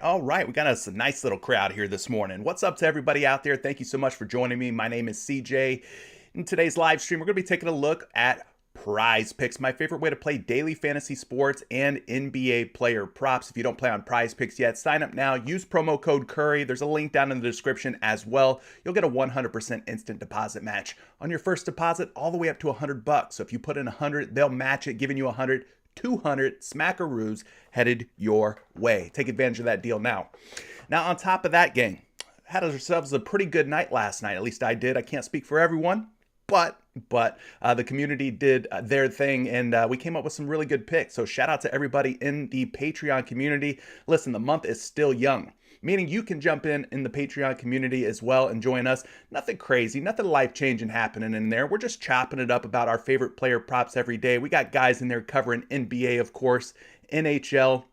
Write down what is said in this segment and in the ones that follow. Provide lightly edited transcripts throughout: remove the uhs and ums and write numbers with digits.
All right. We got us a nice little crowd here this morning. What's up to everybody out there? Thank you so much for joining me. My name is CJ. In today's live stream, we're going to be taking a look at Prize Picks, my favorite way to play daily fantasy sports and NBA player props. If you don't play on Prize Picks yet, sign up now. Use promo code Curry. There's a link down in the description as well. You'll get a 100% instant deposit match on your first deposit all the way up to $100. So if you put in 100, they'll match it, giving you 100. 200 smackaroos headed your way. Take advantage of that deal now. Now, on top of that, gang, had ourselves a pretty good night last night. At least I did. I can't speak for everyone, but the community did their thing, and we came up with some really good picks. So shout out to everybody in the Patreon community. Listen, the month is still young, meaning you can jump in the Patreon community as well and join us. Nothing crazy, nothing life-changing happening in there. We're just chopping it up about our favorite player props every day. We got guys in there covering NBA, of course, NHL.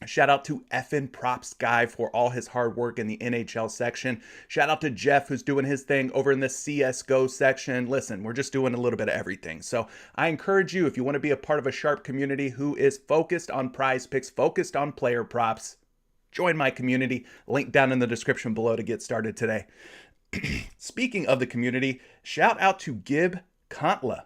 Shout out to effing Props Guy for all his hard work in the NHL section. Shout out to Jeff, who's doing his thing over in the CSGO section. Listen, we're just doing a little bit of everything. So I encourage you, if you want to be a part of a sharp community who is focused on Prize Picks, focused on player props, join my community. Link down in the description below to get started today. Speaking of the community, shout out to Gib Kontla.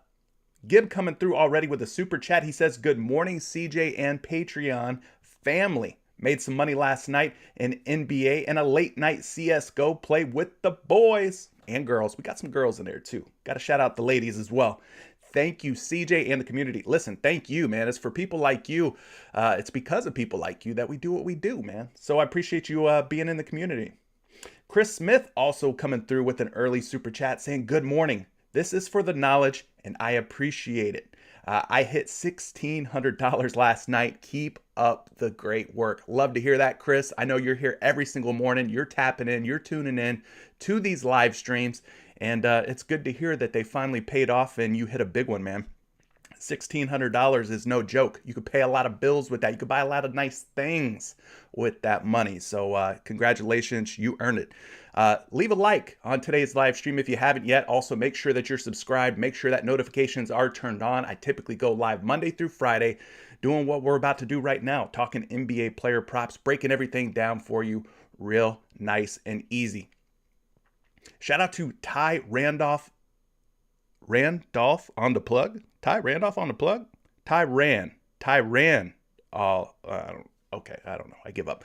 Gib coming through already with a super chat. He says, good morning, CJ and Patreon family. Made some money last night in NBA and a late night CSGO play with the boys and girls. We got some girls in there too. Got to shout out the ladies as well. Thank you, CJ and the community. Listen, thank you, man. It's for people like you. It's because of people like you that we do what we do, man. So I appreciate you being in the community. Chris Smith also coming through with an early super chat saying, good morning. This is for the knowledge, and I appreciate it. I hit $1,600 last night. Keep up the great work. Love to hear that, Chris. I know you're here every single morning. You're tapping in. You're tuning in to these live streams. And it's good to hear that they finally paid off and you hit a big one, man. $1,600 is no joke. You could pay a lot of bills with that. You could buy a lot of nice things with that money. So congratulations, you earned it. Leave a like on today's live stream if you haven't yet. Also, make sure that you're subscribed. Make sure that notifications are turned on. I typically go live Monday through Friday doing what we're about to do right now, talking NBA player props, breaking everything down for you real nice and easy. Shout out to Ty Randolph on the plug. Ty Randolph on the plug? Ty Ran. Okay, I don't know. I give up.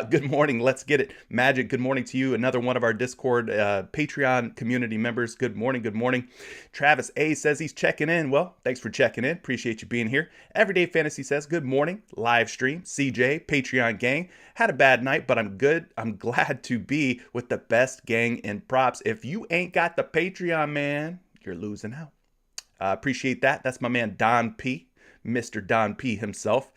Good morning. Let's get it. Magic, good morning to you. Another one of our Discord Patreon community members. Good morning. Good morning. Travis A says he's checking in. Well, thanks for checking in. Appreciate you being here. Everyday Fantasy says good morning. Live stream. CJ, Patreon gang. Had a bad night, but I'm good. I'm glad to be with the best gang in props. If you ain't got the Patreon, man, you're losing out. Appreciate that. That's my man Don P. Mr. Don P himself.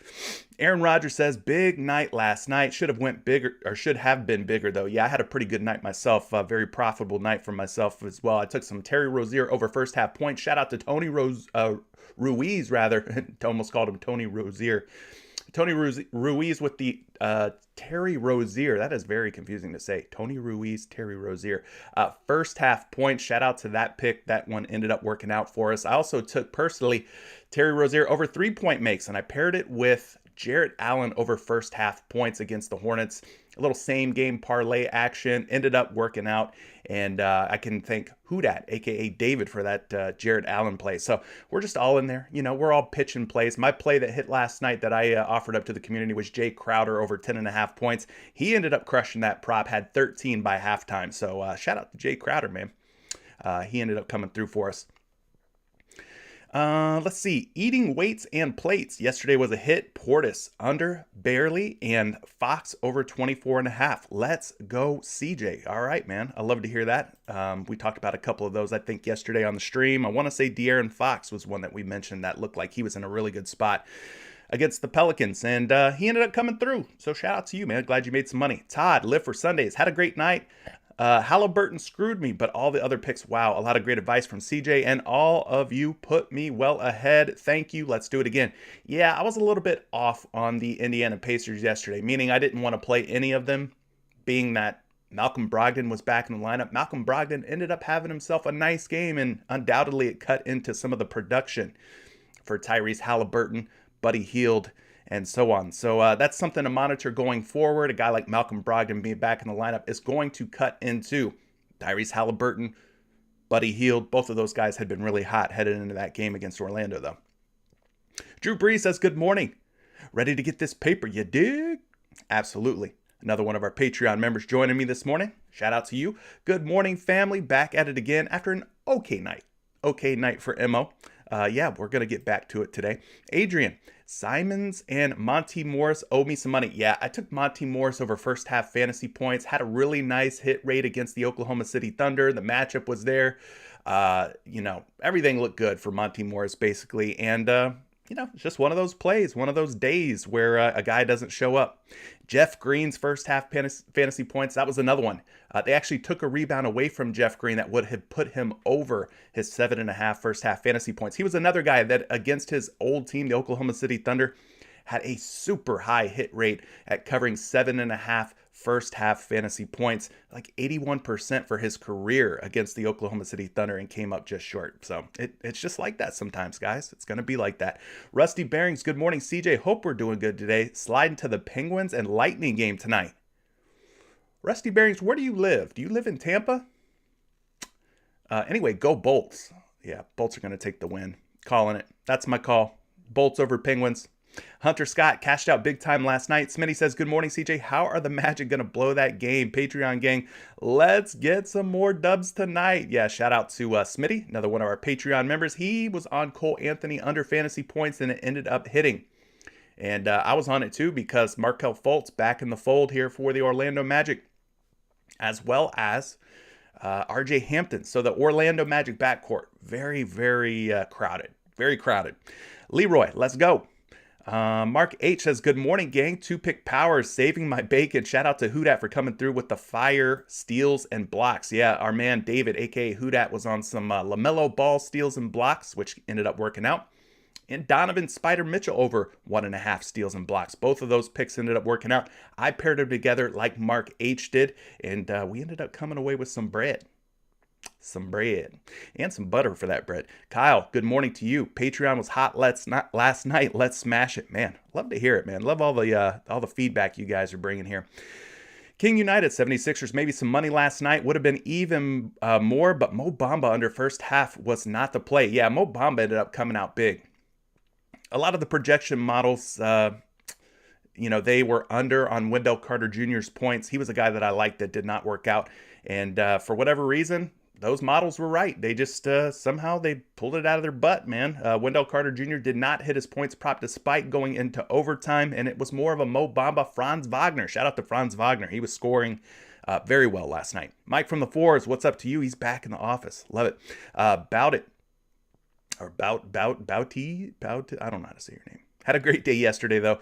Aaron Rodgers says, big night last night. Should have been bigger though. Yeah, I had a pretty good night myself. A very profitable night for myself as well. I took some Terry Rozier over first half points. Shout out to Tony Ruiz rather. Almost called him Tony Rozier. Tony Ruiz with the Terry Rozier. That is very confusing to say. Tony Ruiz, Terry Rozier. First half points. Shout out to that pick. That one ended up working out for us. I also took personally Terry Rozier over 3-point makes, and I paired it with Jarrett Allen over first half points against the Hornets. A little same game parlay action ended up working out, and I can thank Houdat, aka David, for that Jarrett Allen play. So we're just all in there. You know, we're all pitching plays. My play that hit last night that I offered up to the community was Jay Crowder over 10.5 points. He ended up crushing that prop, had 13 by halftime. So shout out to Jay Crowder, man. He ended up coming through for us. Let's see. Eating weights and plates. Yesterday was a hit. Portis under barely, and Fox over 24.5. Let's go, CJ. All right, man. I love to hear that. We talked about a couple of those, I think, yesterday on the stream. I want to say De'Aaron Fox was one that we mentioned that looked like he was in a really good spot against the Pelicans, and he ended up coming through. So shout out to you, man. Glad you made some money. Todd, live for Sundays. Had a great night. Halliburton screwed me, but all the other picks, wow, a lot of great advice from CJ, and all of you put me well ahead. Thank you. Let's do it again. Yeah, I was a little bit off on the Indiana Pacers yesterday, meaning I didn't want to play any of them, being that Malcolm Brogdon was back in the lineup. Malcolm Brogdon ended up having himself a nice game, and undoubtedly it cut into some of the production for Tyrese Halliburton, Buddy Hield, and so on. So that's something to monitor going forward. A guy like Malcolm Brogdon being back in the lineup is going to cut into Tyrese Halliburton, Buddy Hield. Both of those guys had been really hot headed into that game against Orlando, though. Drew Brees says, good morning. Ready to get this paper, you dig? Absolutely. Another one of our Patreon members joining me this morning. Shout out to you. Good morning, family. Back at it again after an okay night. Okay night for Mo. Yeah, we're going to get back to it today. Adrian, Simons and Monty Morris owe me some money. Yeah, I took Monty Morris over first half fantasy points. Had a really nice hit rate against the Oklahoma City Thunder. The matchup was there. Everything looked good for Monty Morris basically. And, it's just one of those plays, one of those days where a guy doesn't show up. Jeff Green's first half fantasy points, that was another one. They actually took a rebound away from Jeff Green that would have put him over his 7.5 first half fantasy points. He was another guy that against his old team, the Oklahoma City Thunder, had a super high hit rate at covering 7.5 first half fantasy points, like 81% for his career against the Oklahoma City Thunder, and came up just short. So it's just like that sometimes, guys. It's going to be like that. Rusty Bearings, good morning, CJ. Hope we're doing good today. Sliding to the Penguins and Lightning game tonight. Rusty Bearings, where do you live? Do you live in Tampa? Anyway, go Bolts. Yeah, Bolts are going to take the win. Calling it. That's my call. Bolts over Penguins. Hunter Scott cashed out big time last night. Smitty says, good morning, CJ. How are the Magic going to blow that game? Patreon gang, let's get some more dubs tonight. Yeah, shout out to Smitty, another one of our Patreon members. He was on Cole Anthony under fantasy points, and it ended up hitting. And I was on it too because Markelle Fultz back in the fold here for the Orlando Magic, as well as RJ Hampton. So the Orlando Magic backcourt, very, very crowded. Very crowded. Leroy, let's go. Mark H says, good morning, gang. 2-pick powers, saving my bacon. Shout out to Hoodat for coming through with the fire, steals, and blocks. Yeah, our man David, a.k.a. Hoodat, was on some LaMelo Ball steals and blocks, which ended up working out. And Donovan Spider Mitchell over 1.5 steals and blocks. Both of those picks ended up working out. I paired them together like Mark H did, and we ended up coming away with some bread. Some bread and some butter for that bread. Kyle, good morning to you. Patreon was hot last night. Let's smash it, man. Love to hear it, man. Love all the feedback you guys are bringing here. King United 76ers, maybe some money last night. Would have been even more, but Mo Bamba under first half was not the play. Yeah, Mo Bamba ended up coming out big. A lot of the projection models, they were under on Wendell Carter Jr.'s points. He was a guy that I liked that did not work out. And for whatever reason, those models were right. They just somehow they pulled it out of their butt, man. Wendell Carter Jr. did not hit his points prop despite going into overtime, and it was more of a Mo Bamba, Franz Wagner. Shout out to Franz Wagner. He was scoring very well last night. Mike from the Fours, what's up to you? He's back in the office. Love it. Bouty. I don't know how to say your name. Had a great day yesterday, though.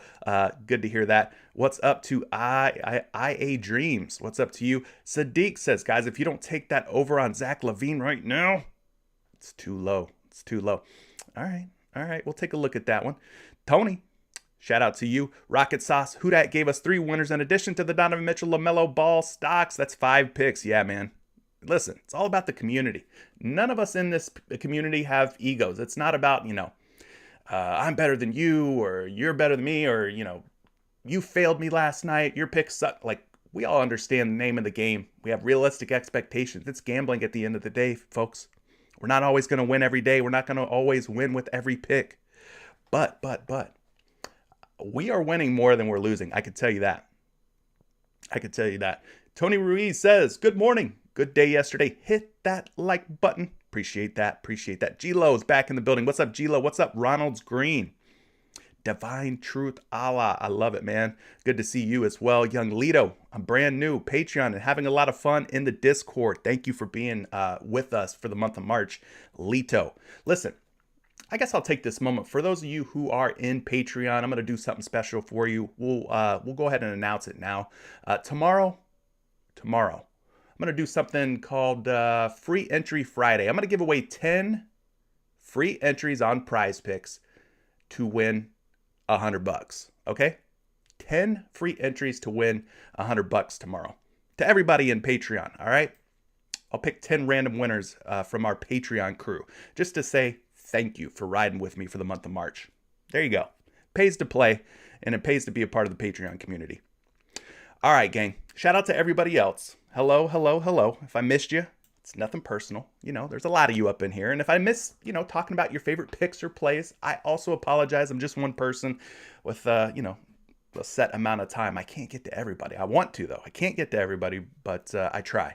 Good to hear that. What's up to IA Dreams? What's up to you? Sadiq says, guys, if you don't take that over on Zach LaVine right now, it's too low. It's too low. All right. We'll take a look at that one. Tony, shout out to you. Rocket Sauce, Hoodat gave us 3 winners in addition to the Donovan Mitchell, LaMelo Ball stocks. That's 5 picks. Yeah, man. Listen, it's all about the community. None of us in this community have egos. It's not about, I'm better than you, or you're better than me, or, you failed me last night, your pick sucked. Like, we all understand the name of the game. We have realistic expectations. It's gambling at the end of the day, folks. We're not always going to win every day. We're not going to always win with every pick. But, we are winning more than we're losing. I can tell you that. Tony Ruiz says, good morning. Good day yesterday. Hit that like button. Appreciate that. Appreciate that. G-Lo is back in the building. What's up, G-Lo? What's up, Ronald's Green? Divine Truth Allah. I love it, man. Good to see you as well. Young Lito, I'm brand new. Patreon and having a lot of fun in the Discord. Thank you for being with us for the month of March. Lito. Listen, I guess I'll take this moment. For those of you who are in Patreon, I'm going to do something special for you. We'll go ahead and announce it now. Tomorrow, I'm going to do something called Free Entry Friday. I'm going to give away 10 free entries on PrizePicks to win $100, okay? 10 free entries to win $100 tomorrow to everybody in Patreon, all right? I'll pick 10 random winners from our Patreon crew just to say thank you for riding with me for the month of March. There you go. Pays to play, and it pays to be a part of the Patreon community. All right, gang. Shout out to everybody else. Hello, hello, hello. If I missed you, it's nothing personal. You know, there's a lot of you up in here. And if I miss, talking about your favorite picks or plays, I also apologize. I'm just one person with, a set amount of time. I can't get to everybody. I want to, though. I can't get to everybody, but I try.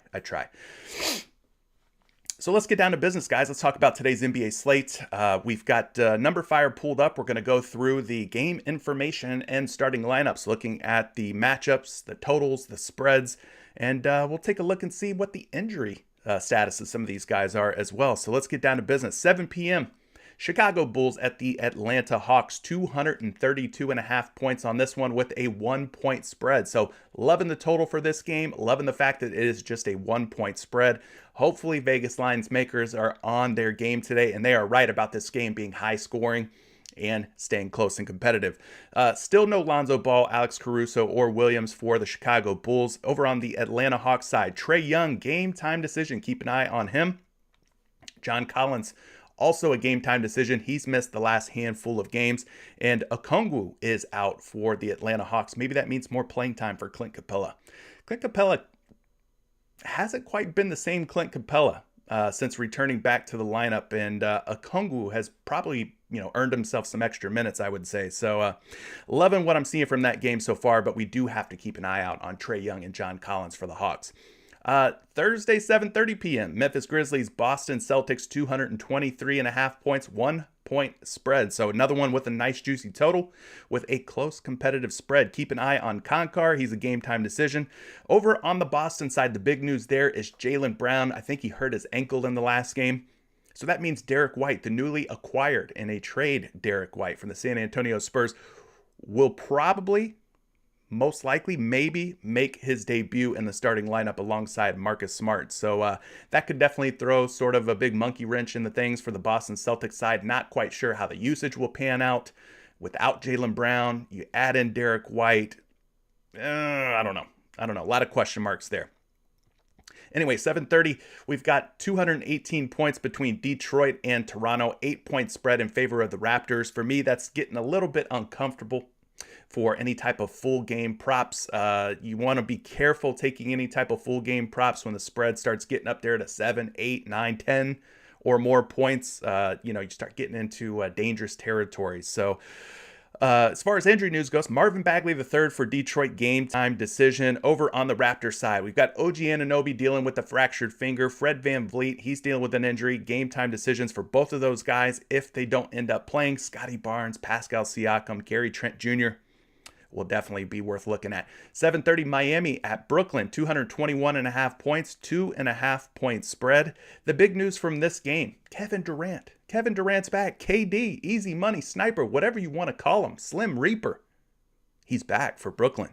So let's get down to business, guys. Let's talk about today's NBA slate. We've got Number Fire pulled up. We're going to go through the game information and starting lineups, looking at the matchups, the totals, the spreads, and we'll take a look and see what the injury status of some of these guys are as well. So let's get down to business. 7 p.m. Chicago Bulls at the Atlanta Hawks, 232.5 points on this one with a 1-point spread. So loving the total for this game, loving the fact that it is just a 1-point spread. Hopefully Vegas lines makers are on their game today, and they are right about this game being high scoring and staying close and competitive. Still no Lonzo Ball, Alex Caruso, or Williams for the Chicago Bulls. Over on the Atlanta Hawks side, Trae Young, game time decision. Keep an eye on him. John Collins, also a game time decision. He's missed the last handful of games. And Okongwu is out for the Atlanta Hawks. Maybe that means more playing time for Clint Capella. Clint Capella hasn't quite been the same Clint Capella since returning back to the lineup. And Okongwu has probably earned himself some extra minutes, I would say. So loving what I'm seeing from that game so far, but we do have to keep an eye out on Trae Young and John Collins for the Hawks. Thursday, 7:30 p.m. Memphis Grizzlies, Boston Celtics, 223.5 points, 1-point spread. So another one with a nice juicy total with a close competitive spread. Keep an eye on Konkar. He's a game time decision. Over on the Boston side, the big news there is Jaylen Brown. I think he hurt his ankle in the last game. So that means Derek White, the newly acquired in a trade Derek White from the San Antonio Spurs, will probably, most likely, maybe make his debut in the starting lineup alongside Marcus Smart. So that could definitely throw sort of a big monkey wrench in the things for the Boston Celtics side. Not quite sure how the usage will pan out without Jaylen Brown. You add in Derek White. I don't know. A lot of question marks there. Anyway, 7:30, we've got 218 points between Detroit and Toronto, 8-point spread in favor of the Raptors. For me, that's getting a little bit uncomfortable for any type of full game props. You want to be careful taking any type of full game props when the spread starts getting up there to 7, 8, 9, 10 or more points. You start getting into dangerous territory. So as far as injury news goes, Marvin Bagley III for Detroit, game time decision. Over on the Raptors side, we've got OG Anunoby dealing with a fractured finger. Fred VanVleet, he's dealing with an injury. Game time decisions for both of those guys if they don't end up playing. Scotty Barnes, Pascal Siakam, Gary Trent Jr. will definitely be worth looking at. 7:30 Miami at Brooklyn, 221.5 points, 2.5-point spread. The big news from this game, Kevin Durant. Kevin Durant's back. KD, easy money, sniper, whatever you want to call him, Slim Reaper. He's back for Brooklyn.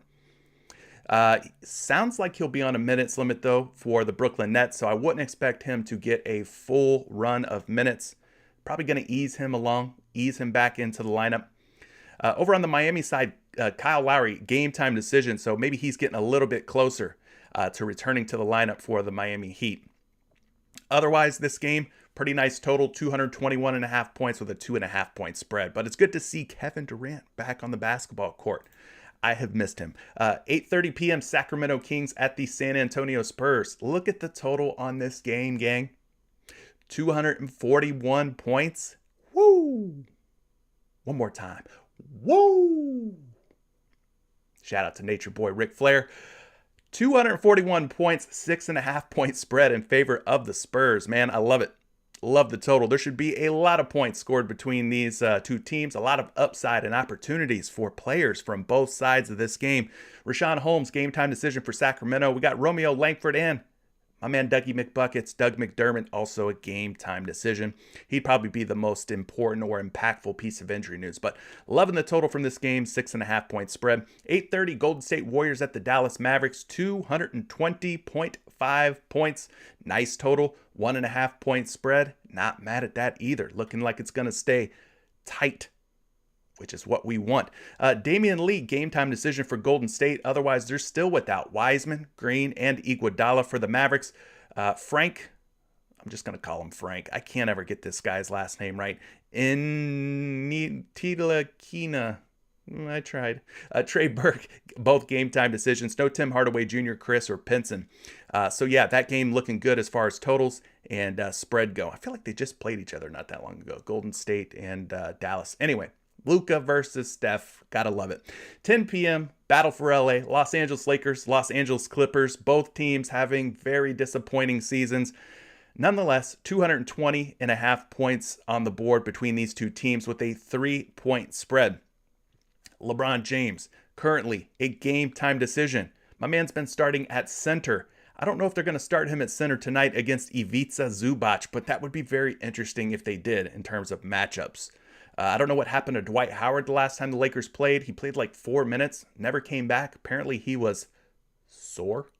Sounds like he'll be on a minutes limit, though, for the Brooklyn Nets, so I wouldn't expect him to get a full run of minutes. Probably going to ease him along, ease him back into the lineup. Over on the Miami side, Kyle Lowry, game time decision, so maybe he's getting a little bit closer to returning to the lineup for the Miami Heat. Otherwise, this game, pretty nice total, 221.5 points with a 2.5-point spread. But it's good to see Kevin Durant back on the basketball court. I have missed him. 8:30 p.m. Sacramento Kings at the San Antonio Spurs. Look at the total on this game, gang. 241 points. Woo! One more time. Woo! Shout out to Nature Boy Ric Flair. 241 points, 6.5-point spread in favor of the Spurs. Man, I love it. Love the total. There should be a lot of points scored between these two teams, a lot of upside and opportunities for players from both sides of this game. Rashawn Holmes, game time decision for Sacramento. We got Romeo Langford and my man Dougie McBuckets, Doug McDermott, also a game time decision. He'd probably be the most important or impactful piece of injury news. But loving the total from this game, 6.5 point spread. 8:30 Golden State Warriors at the Dallas Mavericks, 220.5 points. Nice total, 1.5 point spread. Not mad at that either. Looking like it's going to stay tight, which is what we want. Damian Lee, game time decision for Golden State. Otherwise, they're still without Wiseman, Green, and Iguodala for the Mavericks. Frank, I'm just going to call him Frank. I can't ever get this guy's last name right. Ntilikina. I tried. Trey Burke, both game time decisions. No Tim Hardaway Jr., Chris, or Pinson. So yeah, that game looking good as far as totals and spread go. I feel like they just played each other not that long ago. Golden State and Dallas. Anyway, Luka versus Steph. Gotta love it. 10 p.m. Battle for LA. Los Angeles Lakers, Los Angeles Clippers. Both teams having very disappointing seasons. Nonetheless, 220.5 points on the board between these two teams with a 3-point spread. LeBron James, currently a game time decision. My man's been starting at center. I don't know if they're going to start him at center tonight against Ivica Zubac, but that would be very interesting if they did in terms of matchups. I don't know what happened to Dwight Howard the last time the Lakers played. He played like 4 minutes, never came back. Apparently he was sore.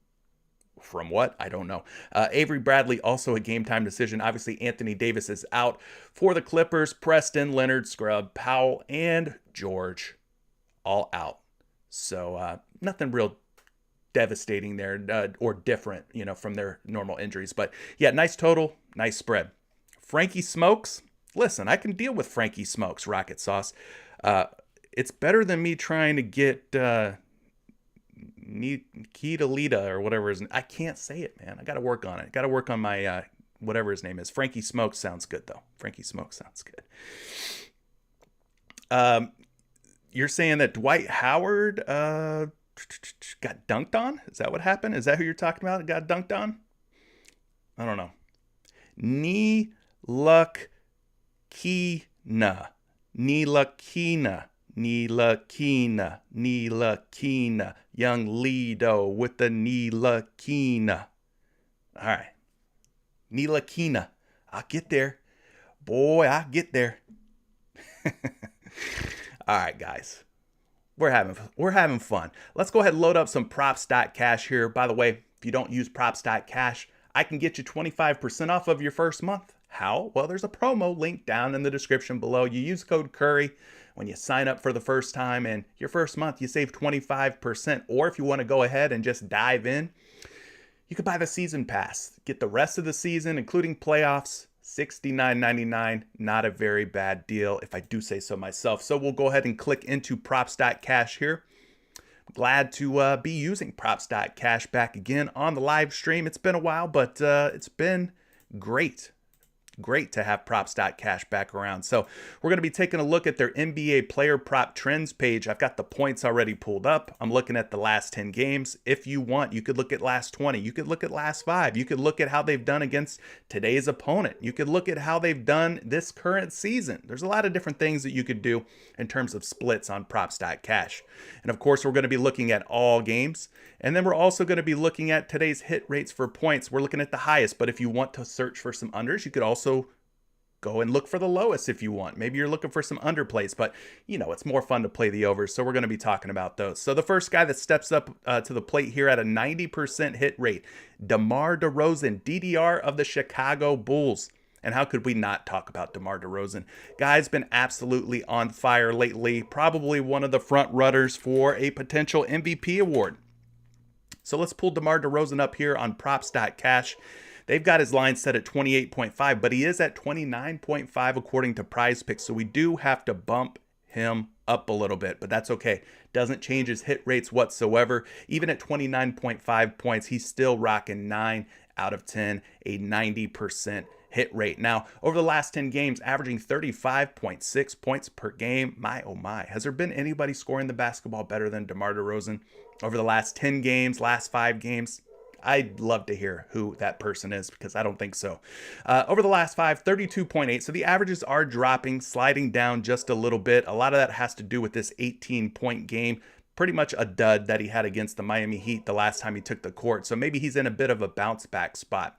From what? I don't know. Avery Bradley, also a game time decision. Obviously, Anthony Davis is out for the Clippers. Preston, Leonard, Scrub, Powell, and George all out. So nothing real devastating there or different, from their normal injuries. But yeah, nice total, nice spread. Frankie Smokes. Listen, I can deal with Frankie Smokes, Rocket Sauce. It's better than me trying to get Ketalita or whatever his name. I can't say it, man. I got to work on it. Got to work on my whatever his name is. Frankie Smokes sounds good, though. Frankie Smokes sounds good. You're saying that Dwight Howard got dunked on? Is that what happened? Is that who you're talking about? Got dunked on? I don't know. Ntilikina. Young Lido with the Ntilikina. All right. Ntilikina. I'll get there. Boy, I'll get there. All right, guys. We're having fun. Let's go ahead and load up some props.cash here. By the way, if you don't use props.cash, I can get you 25% off of your first month. How? Well, there's a promo link down in the description below. You use code Curry when you sign up for the first time, and your first month you save 25%. Or if you want to go ahead and just dive in, you could buy the season pass. Get the rest of the season, including playoffs, $69.99. Not a very bad deal, if I do say so myself. So we'll go ahead and click into props.cash here. Glad to be using props.cash back again on the live stream. It's been a while, but it's been great. Great to have props.cash back around. So we're going to be taking a look at their NBA player prop trends page. I've got the points already pulled up. I'm looking at the last 10 games. If you want, you could look at last 20. You could look at last 5. You could look at how they've done against today's opponent. You could look at how they've done this current season. There's a lot of different things that you could do in terms of splits on props.cash. And of course, we're going to be looking at all games. And then we're also going to be looking at today's hit rates for points. We're looking at the highest, but if you want to search for some unders, you could also go and look for the lowest if you want. Maybe you're looking for some underplays, but it's more fun to play the overs. So we're going to be talking about those. So the first guy that steps up to the plate here at a 90% hit rate, DeMar DeRozan, DDR of the Chicago Bulls. And how could we not talk about DeMar DeRozan? Guy's been absolutely on fire lately. Probably one of the front runners for a potential MVP award. So let's pull DeMar DeRozan up here on props.cash. They've got his line set at 28.5, but he is at 29.5 according to PrizePicks. So we do have to bump him up a little bit, but that's okay. Doesn't change his hit rates whatsoever. Even at 29.5 points, he's still rocking 9 out of 10, a 90% hit rate. Now, over the last 10 games, averaging 35.6 points per game. My, oh my. Has there been anybody scoring the basketball better than DeMar DeRozan over the last 10 games, last 5 games? I'd love to hear who that person is because I don't think so. Over the last 5, 32.8. So the averages are dropping, sliding down just a little bit. A lot of that has to do with this 18-point game. Pretty much a dud that he had against the Miami Heat the last time he took the court. So maybe he's in a bit of a bounce back spot.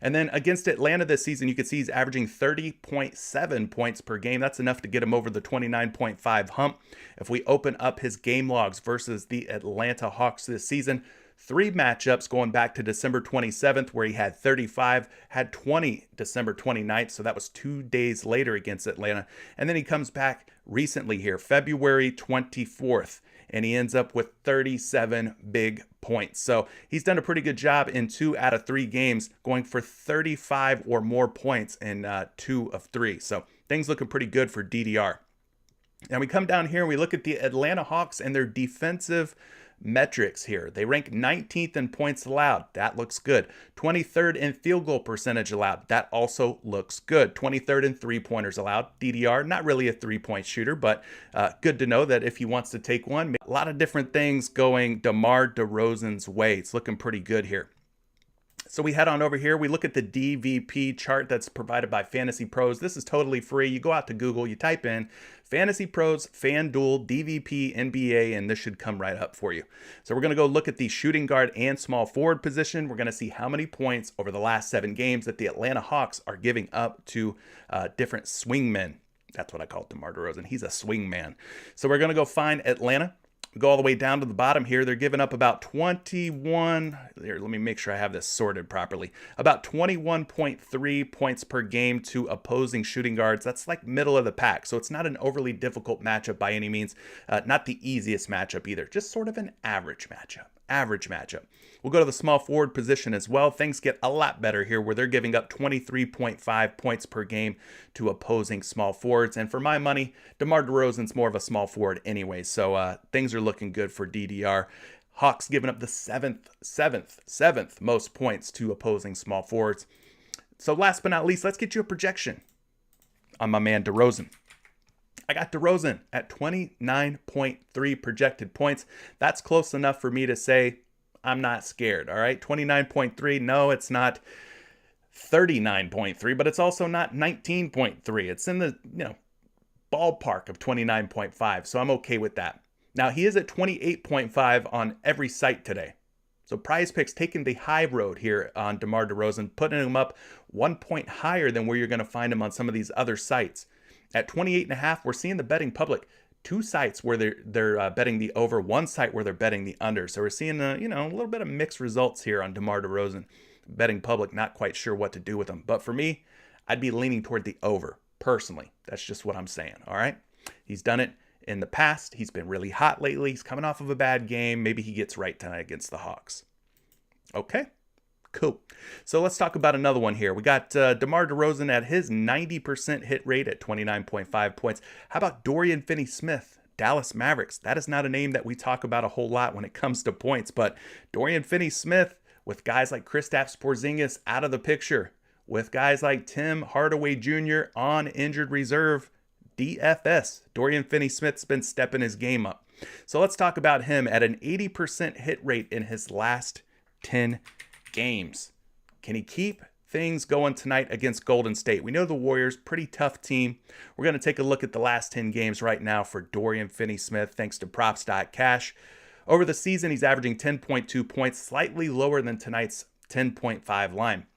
And then against Atlanta this season, you can see he's averaging 30.7 points per game. That's enough to get him over the 29.5 hump. If we open up his game logs versus the Atlanta Hawks this season, 3 matchups going back to December 27th, where he had 35, had 20 December 29th. So that was 2 days later against Atlanta. And then he comes back recently here, February 24th. And he ends up with 37 big points. So he's done a pretty good job in 2 out of 3 games, going for 35 or more points in 2 of 3. So things looking pretty good for DDR. Now we come down here and we look at the Atlanta Hawks and their defensive metrics here. They rank 19th in points allowed. That looks good. 23rd in field goal percentage allowed. That also looks good. 23rd in three-pointers allowed. DDR, not really a three-point shooter, but good to know that if he wants to take one. A lot of different things going DeMar DeRozan's way. It's looking pretty good here. So we head on over here. We look at the DVP chart that's provided by Fantasy Pros. This is totally free. You go out to Google, you type in Fantasy Pros, FanDuel, DVP, NBA, and this should come right up for you. So we're going to go look at the shooting guard and small forward position. We're going to see how many points over the last 7 games that the Atlanta Hawks are giving up to different swingmen. That's what I call DeMar DeRozan. He's a swingman. So we're going to go find Atlanta. Go all the way down to the bottom here. They're giving up about 21. Here, let me make sure I have this sorted properly. About 21.3 points per game to opposing shooting guards. That's like middle of the pack. So it's not an overly difficult matchup by any means. Not the easiest matchup either. Just sort of an average matchup. We'll go to the small forward position as well. Things get a lot better here where they're giving up 23.5 points per game to opposing small forwards. And for my money, DeMar DeRozan's more of a small forward anyway. So things are looking good for DDR. Hawks giving up the seventh most points to opposing small forwards. So last but not least, let's get you a projection on my man DeRozan. I got DeRozan at 29.3 projected points. That's close enough for me to say I'm not scared, all right? 29.3, no, it's not 39.3, but it's also not 19.3. It's in the, ballpark of 29.5, so I'm okay with that. Now, he is at 28.5 on every site today. So PrizePicks taking the high road here on DeMar DeRozan, putting him up 1 point higher than where you're going to find him on some of these other sites. At 28.5, we're seeing the betting public. 2 sites where they're betting the over, 1 site where they're betting the under. So we're seeing a little bit of mixed results here on DeMar DeRozan. Betting public not quite sure what to do with him. But for me, I'd be leaning toward the over, personally. That's just what I'm saying, all right? He's done it in the past. He's been really hot lately. He's coming off of a bad game. Maybe he gets right tonight against the Hawks. Okay. Cool. So let's talk about another one here. We got DeMar DeRozan at his 90% hit rate at 29.5 points. How about Dorian Finney-Smith, Dallas Mavericks? That is not a name that we talk about a whole lot when it comes to points, but Dorian Finney-Smith with guys like Kristaps Porzingis out of the picture, with guys like Tim Hardaway Jr. on injured reserve, DFS. Dorian Finney-Smith's been stepping his game up. So let's talk about him at an 80% hit rate in his last 10 games. Can he keep things going tonight against Golden State? We know the Warriors, pretty tough team. We're going to take a look at the last 10 games right now for Dorian Finney-Smith, thanks to props.cash. Over the season, he's averaging 10.2 points, slightly lower than tonight's 10.5 line.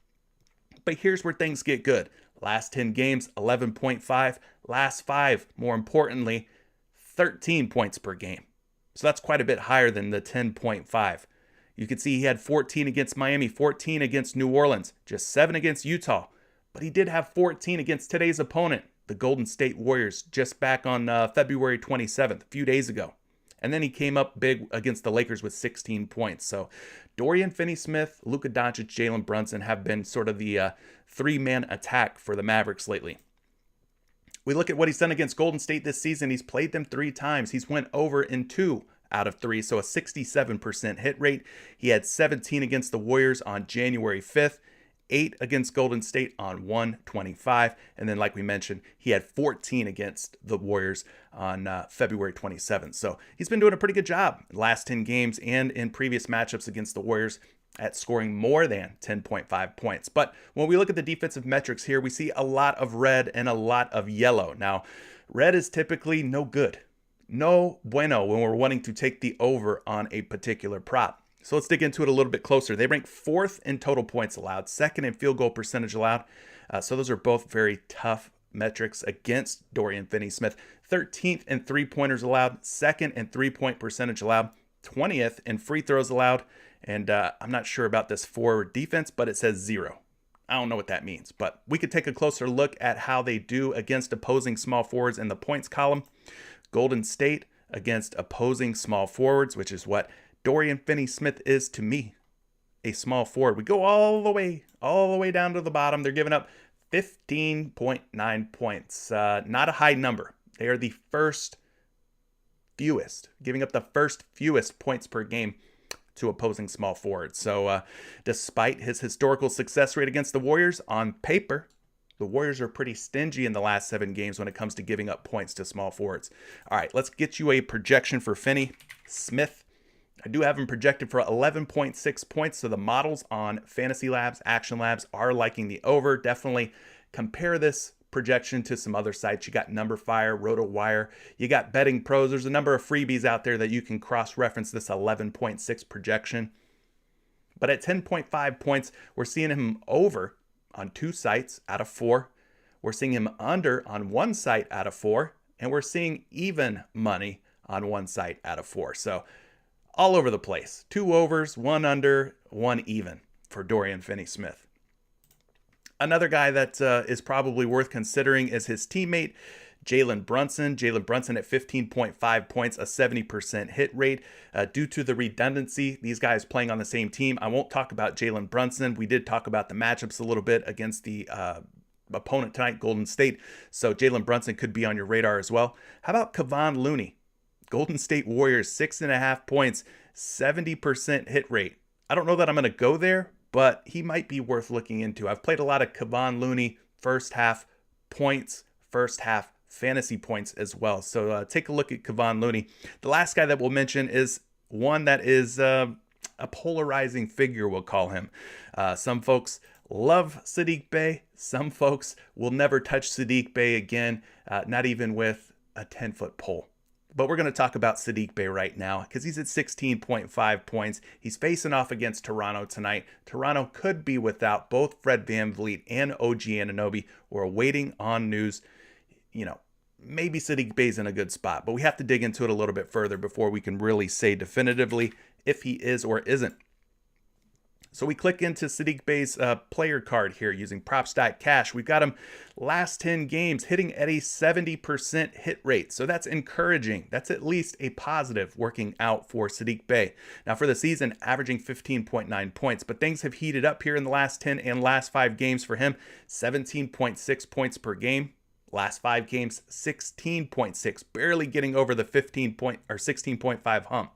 But here's where things get good. Last 10 games, 11.5. Last 5, more importantly, 13 points per game. So that's quite a bit higher than the 10.5. You can see he had 14 against Miami, 14 against New Orleans, just 7 against Utah. But he did have 14 against today's opponent, the Golden State Warriors, just back on February 27th, a few days ago. And then he came up big against the Lakers with 16 points. So Dorian Finney-Smith, Luka Doncic, Jalen Brunson have been sort of the 3-man attack for the Mavericks lately. We look at what he's done against Golden State this season. He's played them 3 times. He's went over in 2 out of 3, so a 67% hit rate. He had 17 against the Warriors on January 5th, 8 against Golden State on 1/25, and then like we mentioned, he had 14 against the Warriors on February 27th. So he's been doing a pretty good job last 10 games and in previous matchups against the Warriors. at scoring more than 10.5 points. But when we look at the defensive metrics here, we see a lot of red and a lot of yellow. Now, red is typically no good. No bueno when we're wanting to take the over on a particular prop. So let's dig into it a little bit closer. They rank 4th in total points allowed, 2nd in field goal percentage allowed. So those are both very tough metrics against Dorian Finney-Smith. 13th in three-pointers allowed, 2nd in three-point percentage allowed, 20th in free throws allowed. And I'm not sure about this forward defense, but it says 0. I don't know what that means, but we could take a closer look at how they do against opposing small forwards in the points column. Golden State against opposing small forwards, which is what Dorian Finney-Smith is to me, a small forward. We go all the way down to the bottom. They're giving up 15.9 points. Not a high number. They are the giving up the first fewest points per game to opposing small forwards. So despite his historical success rate against the Warriors, on paper, the Warriors are pretty stingy in the last 7 games when it comes to giving up points to small forwards. All right, let's get you a projection for Finney-Smith. I do have him projected for 11.6 points. So the models on Fantasy Labs, Action Labs are liking the over. Definitely compare this projection to some other sites. You got NumberFire, RotoWire, you got Betting Pros. There's a number of freebies out there that you can cross-reference this 11.6 projection. But at 10.5 points, we're seeing him over on 2 sites out of 4. We're seeing him under on 1 site out of 4. And we're seeing even money on 1 site out of 4. So all over the place. 2 overs, 1 under, 1 even for Dorian Finney-Smith. Another guy that is probably worth considering is his teammate, Jalen Brunson. Jalen Brunson at 15.5 points, a 70% hit rate. Due to the redundancy, these guys playing on the same team. I won't talk about Jalen Brunson. We did talk about the matchups a little bit against the opponent tonight, Golden State. So Jalen Brunson could be on your radar as well. How about Kevon Looney? Golden State Warriors, 6.5 points, 70% hit rate. I don't know that I'm going to go there, but he might be worth looking into. I've played a lot of Kevon Looney first half points, first half fantasy points as well. So take a look at Kevon Looney. The last guy that we'll mention is one that is a polarizing figure, we'll call him. Some folks love Saddiq Bey. Some folks will never touch Saddiq Bey again, not even with a 10-foot pole. But we're going to talk about Saddiq Bey right now because he's at 16.5 points. He's facing off against Toronto tonight. Toronto could be without both Fred VanVleet and OG Anunoby. We're waiting on news. Maybe Saddiq Bey's in a good spot, but we have to dig into it a little bit further before we can really say definitively if he is or isn't. So we click into Saddiq Bey's player card here using Props.Cash. We've got him last 10 games hitting at a 70% hit rate. So that's encouraging. That's at least a positive working out for Saddiq Bey. Now for the season, averaging 15.9 points, but things have heated up here in the last 10 and last 5 games for him. 17.6 points per game. Last 5 games, 16.6, barely getting over the 16.5 hump.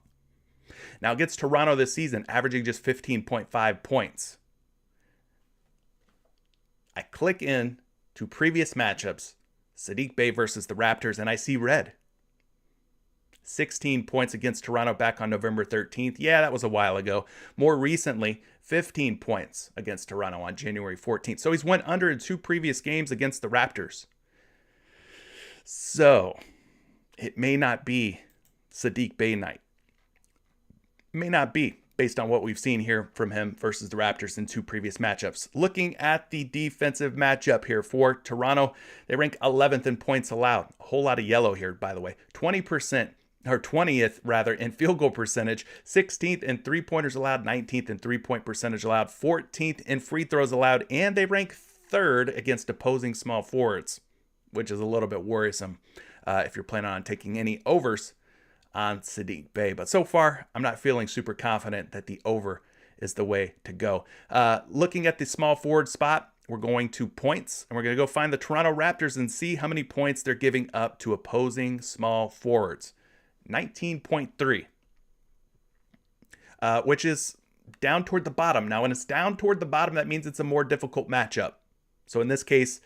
Now against Toronto this season, averaging just 15.5 points. I click in to previous matchups, Saddiq Bey versus the Raptors, and I see red. 16 points against Toronto back on November 13th. Yeah, that was a while ago. More recently, 15 points against Toronto on January 14th. So he's went under in 2 previous games against the Raptors. So it may not be Saddiq Bey night. May not be, based on what we've seen here from him versus the Raptors in 2 previous matchups. Looking at the defensive matchup here for Toronto, they rank 11th in points allowed. A whole lot of yellow here, by the way. 20%, or 20th rather, in field goal percentage, 16th in three-pointers allowed, 19th in three-point percentage allowed, 14th in free throws allowed, and they rank 3rd against opposing small forwards, which is a little bit worrisome if you're planning on taking any overs on Saddiq Bey. But so far, I'm not feeling super confident that the over is the way to go. Looking at the small forward spot, we're going to points, and we're going to go find the Toronto Raptors and see how many points they're giving up to opposing small forwards. 19.3, which is down toward the bottom. Now, when it's down toward the bottom, that means it's a more difficult matchup. So in this case,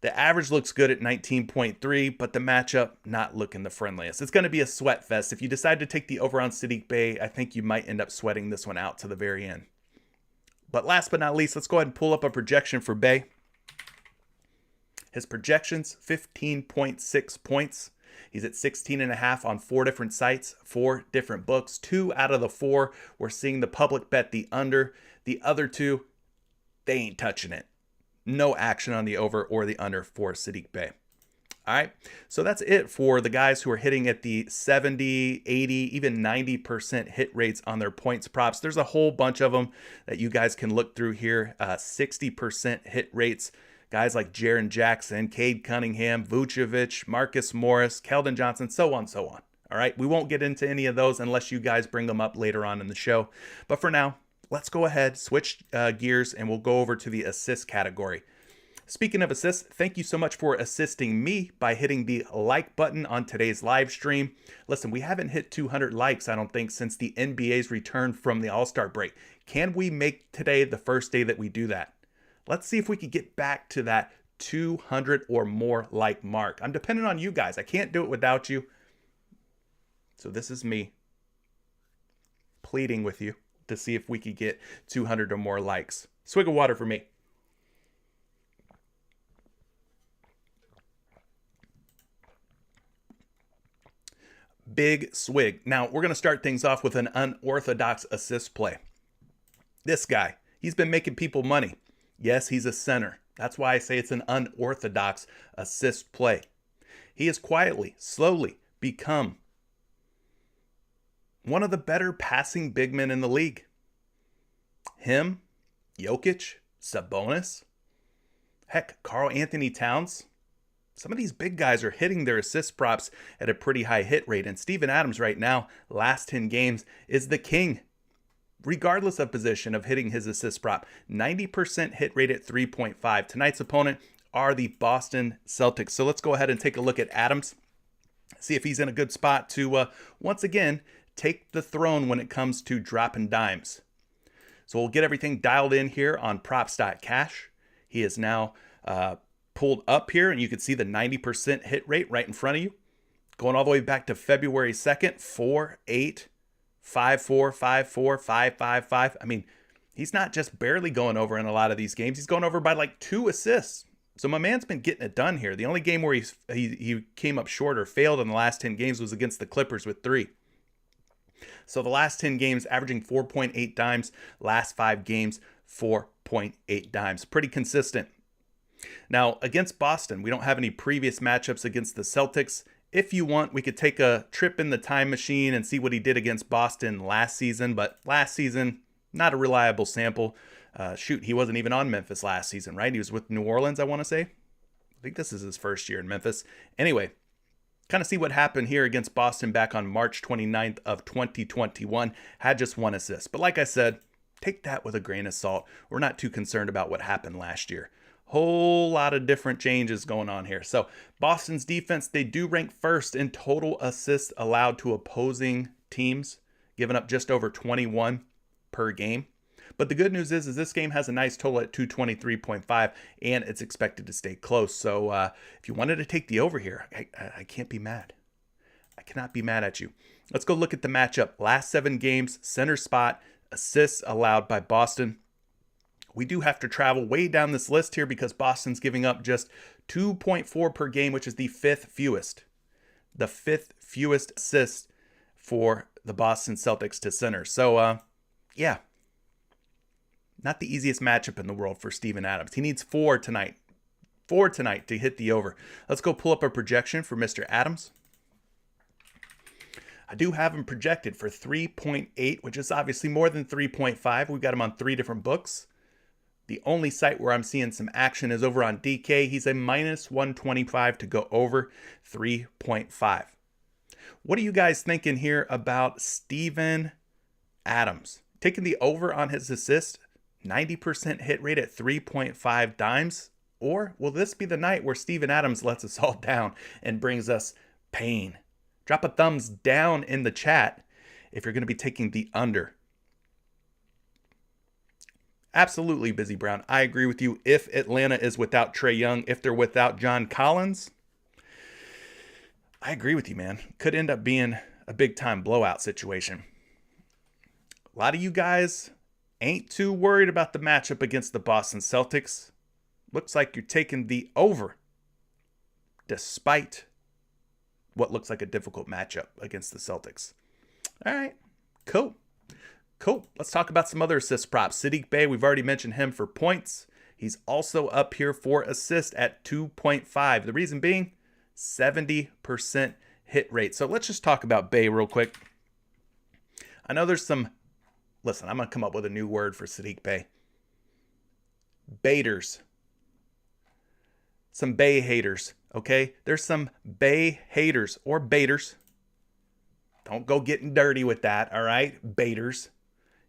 the average looks good at 19.3, but the matchup not looking the friendliest. It's going to be a sweat fest. If you decide to take the over on Saddiq Bey, I think you might end up sweating this one out to the very end. But last but not least, let's go ahead and pull up a projection for Bay. His projections, 15.6 points. He's at 16.5 on 4 different sites, 4 different books. 2 out of the 4, we're seeing the public bet the under. The other 2, they ain't touching it. No action on the over or the under for Saddiq Bey. All right, so that's it for the guys who are hitting at the 70, 80, even 90% hit rates on their points props. There's a whole bunch of them that you guys can look through here. 60% hit rates. Guys like Jaren Jackson, Cade Cunningham, Vucevic, Marcus Morris, Keldon Johnson, so on, so on. All right, we won't get into any of those unless you guys bring them up later on in the show. But for now, let's go ahead, switch gears, and we'll go over to the assist category. Speaking of assists, thank you so much for assisting me by hitting the like button on today's live stream. Listen, we haven't hit 200 likes, I don't think, since the NBA's return from the All-Star break. Can we make today the first day that we do that? Let's see if we can get back to that 200 or more like mark. I'm dependent on you guys. I can't do it without you. So this is me pleading with you to see if we could get 200 or more likes. Swig of water for me. Big swig. Now, we're going to start things off with an unorthodox assist play. This guy, he's been making people money. Yes, he's a center. That's why I say it's an unorthodox assist play. He has quietly, slowly become one of the better passing big men in the league. Him, Jokic, Sabonis, heck, Karl Anthony Towns. Some of these big guys are hitting their assist props at a pretty high hit rate. And Steven Adams right now, last 10 games, is the king, regardless of position, of hitting his assist prop. 90% hit rate at 3.5. Tonight's opponent are the Boston Celtics. So let's go ahead and take a look at Adams. See if he's in a good spot to, once again, take the throne when it comes to dropping dimes. So we'll get everything dialed in here on props.cash. He is now pulled up here, and you can see the 90% hit rate right in front of you. Going all the way back to February 2nd, 4, 8, 5, 4, 5, 4, 5, 5, 5. I mean, he's not just barely going over in a lot of these games. He's going over by like 2 assists. So my man's been getting it done here. The only game where he came up short or failed in the last 10 games was against the Clippers with 3. So the last 10 games averaging 4.8 dimes. Last 5 games, 4.8 dimes. Pretty consistent. Now, against Boston, we don't have any previous matchups against the Celtics. If you want, we could take a trip in the time machine and see what he did against Boston last season. But last season, not a reliable sample. He wasn't even on Memphis last season, right? He was with New Orleans, I want to say. I think this is his first year in Memphis. Anyway, kind of see what happened here against Boston back on March 29th of 2021. Had just 1 assist. But like I said, take that with a grain of salt. We're not too concerned about what happened last year. Whole lot of different changes going on here. So Boston's defense, they do rank first in total assists allowed to opposing teams, giving up just over 21 per game. But the good news is this game has a nice total at 223.5, and it's expected to stay close. So if you wanted to take the over here, I can't be mad. I cannot be mad at you. Let's go look at the matchup. Last 7 games, center spot, assists allowed by Boston. We do have to travel way down this list here because Boston's giving up just 2.4 per game, which is the 5th fewest. The 5th fewest assists for the Boston Celtics to center. So, yeah, not the easiest matchup in the world for Steven Adams. He needs 4 tonight. 4 tonight to hit the over. Let's go pull up a projection for Mr. Adams. I do have him projected for 3.8, which is obviously more than 3.5. We've got him on 3 different books. The only site where I'm seeing some action is over on DK. He's a minus 125 to go over 3.5. What are you guys thinking here about Steven Adams? Taking the over on his assist, 90% hit rate at 3.5 dimes? Or will this be the night where Steven Adams lets us all down and brings us pain? Drop a thumbs down in the chat if you're going to be taking the under. Absolutely, Busy Brown. I agree with you. If Atlanta is without Trae Young, if they're without John Collins, I agree with you, man. Could end up being a big-time blowout situation. A lot of you guys Ain't too worried about the matchup against the Boston Celtics. Looks like you're taking the over, despite what looks like a difficult matchup against the Celtics. All right, cool. Let's talk about some other assist props. Saddiq Bey, we've already mentioned him for points. He's also up here for assist at 2.5. The reason being 70% hit rate. So let's just talk about Bey real quick. I know there's some, listen, I'm going to come up with a new word for Saddiq Bey. Baiters. Some Bey haters, okay? There's some Bey haters or baiters. Don't go getting dirty with that, all right? Baiters.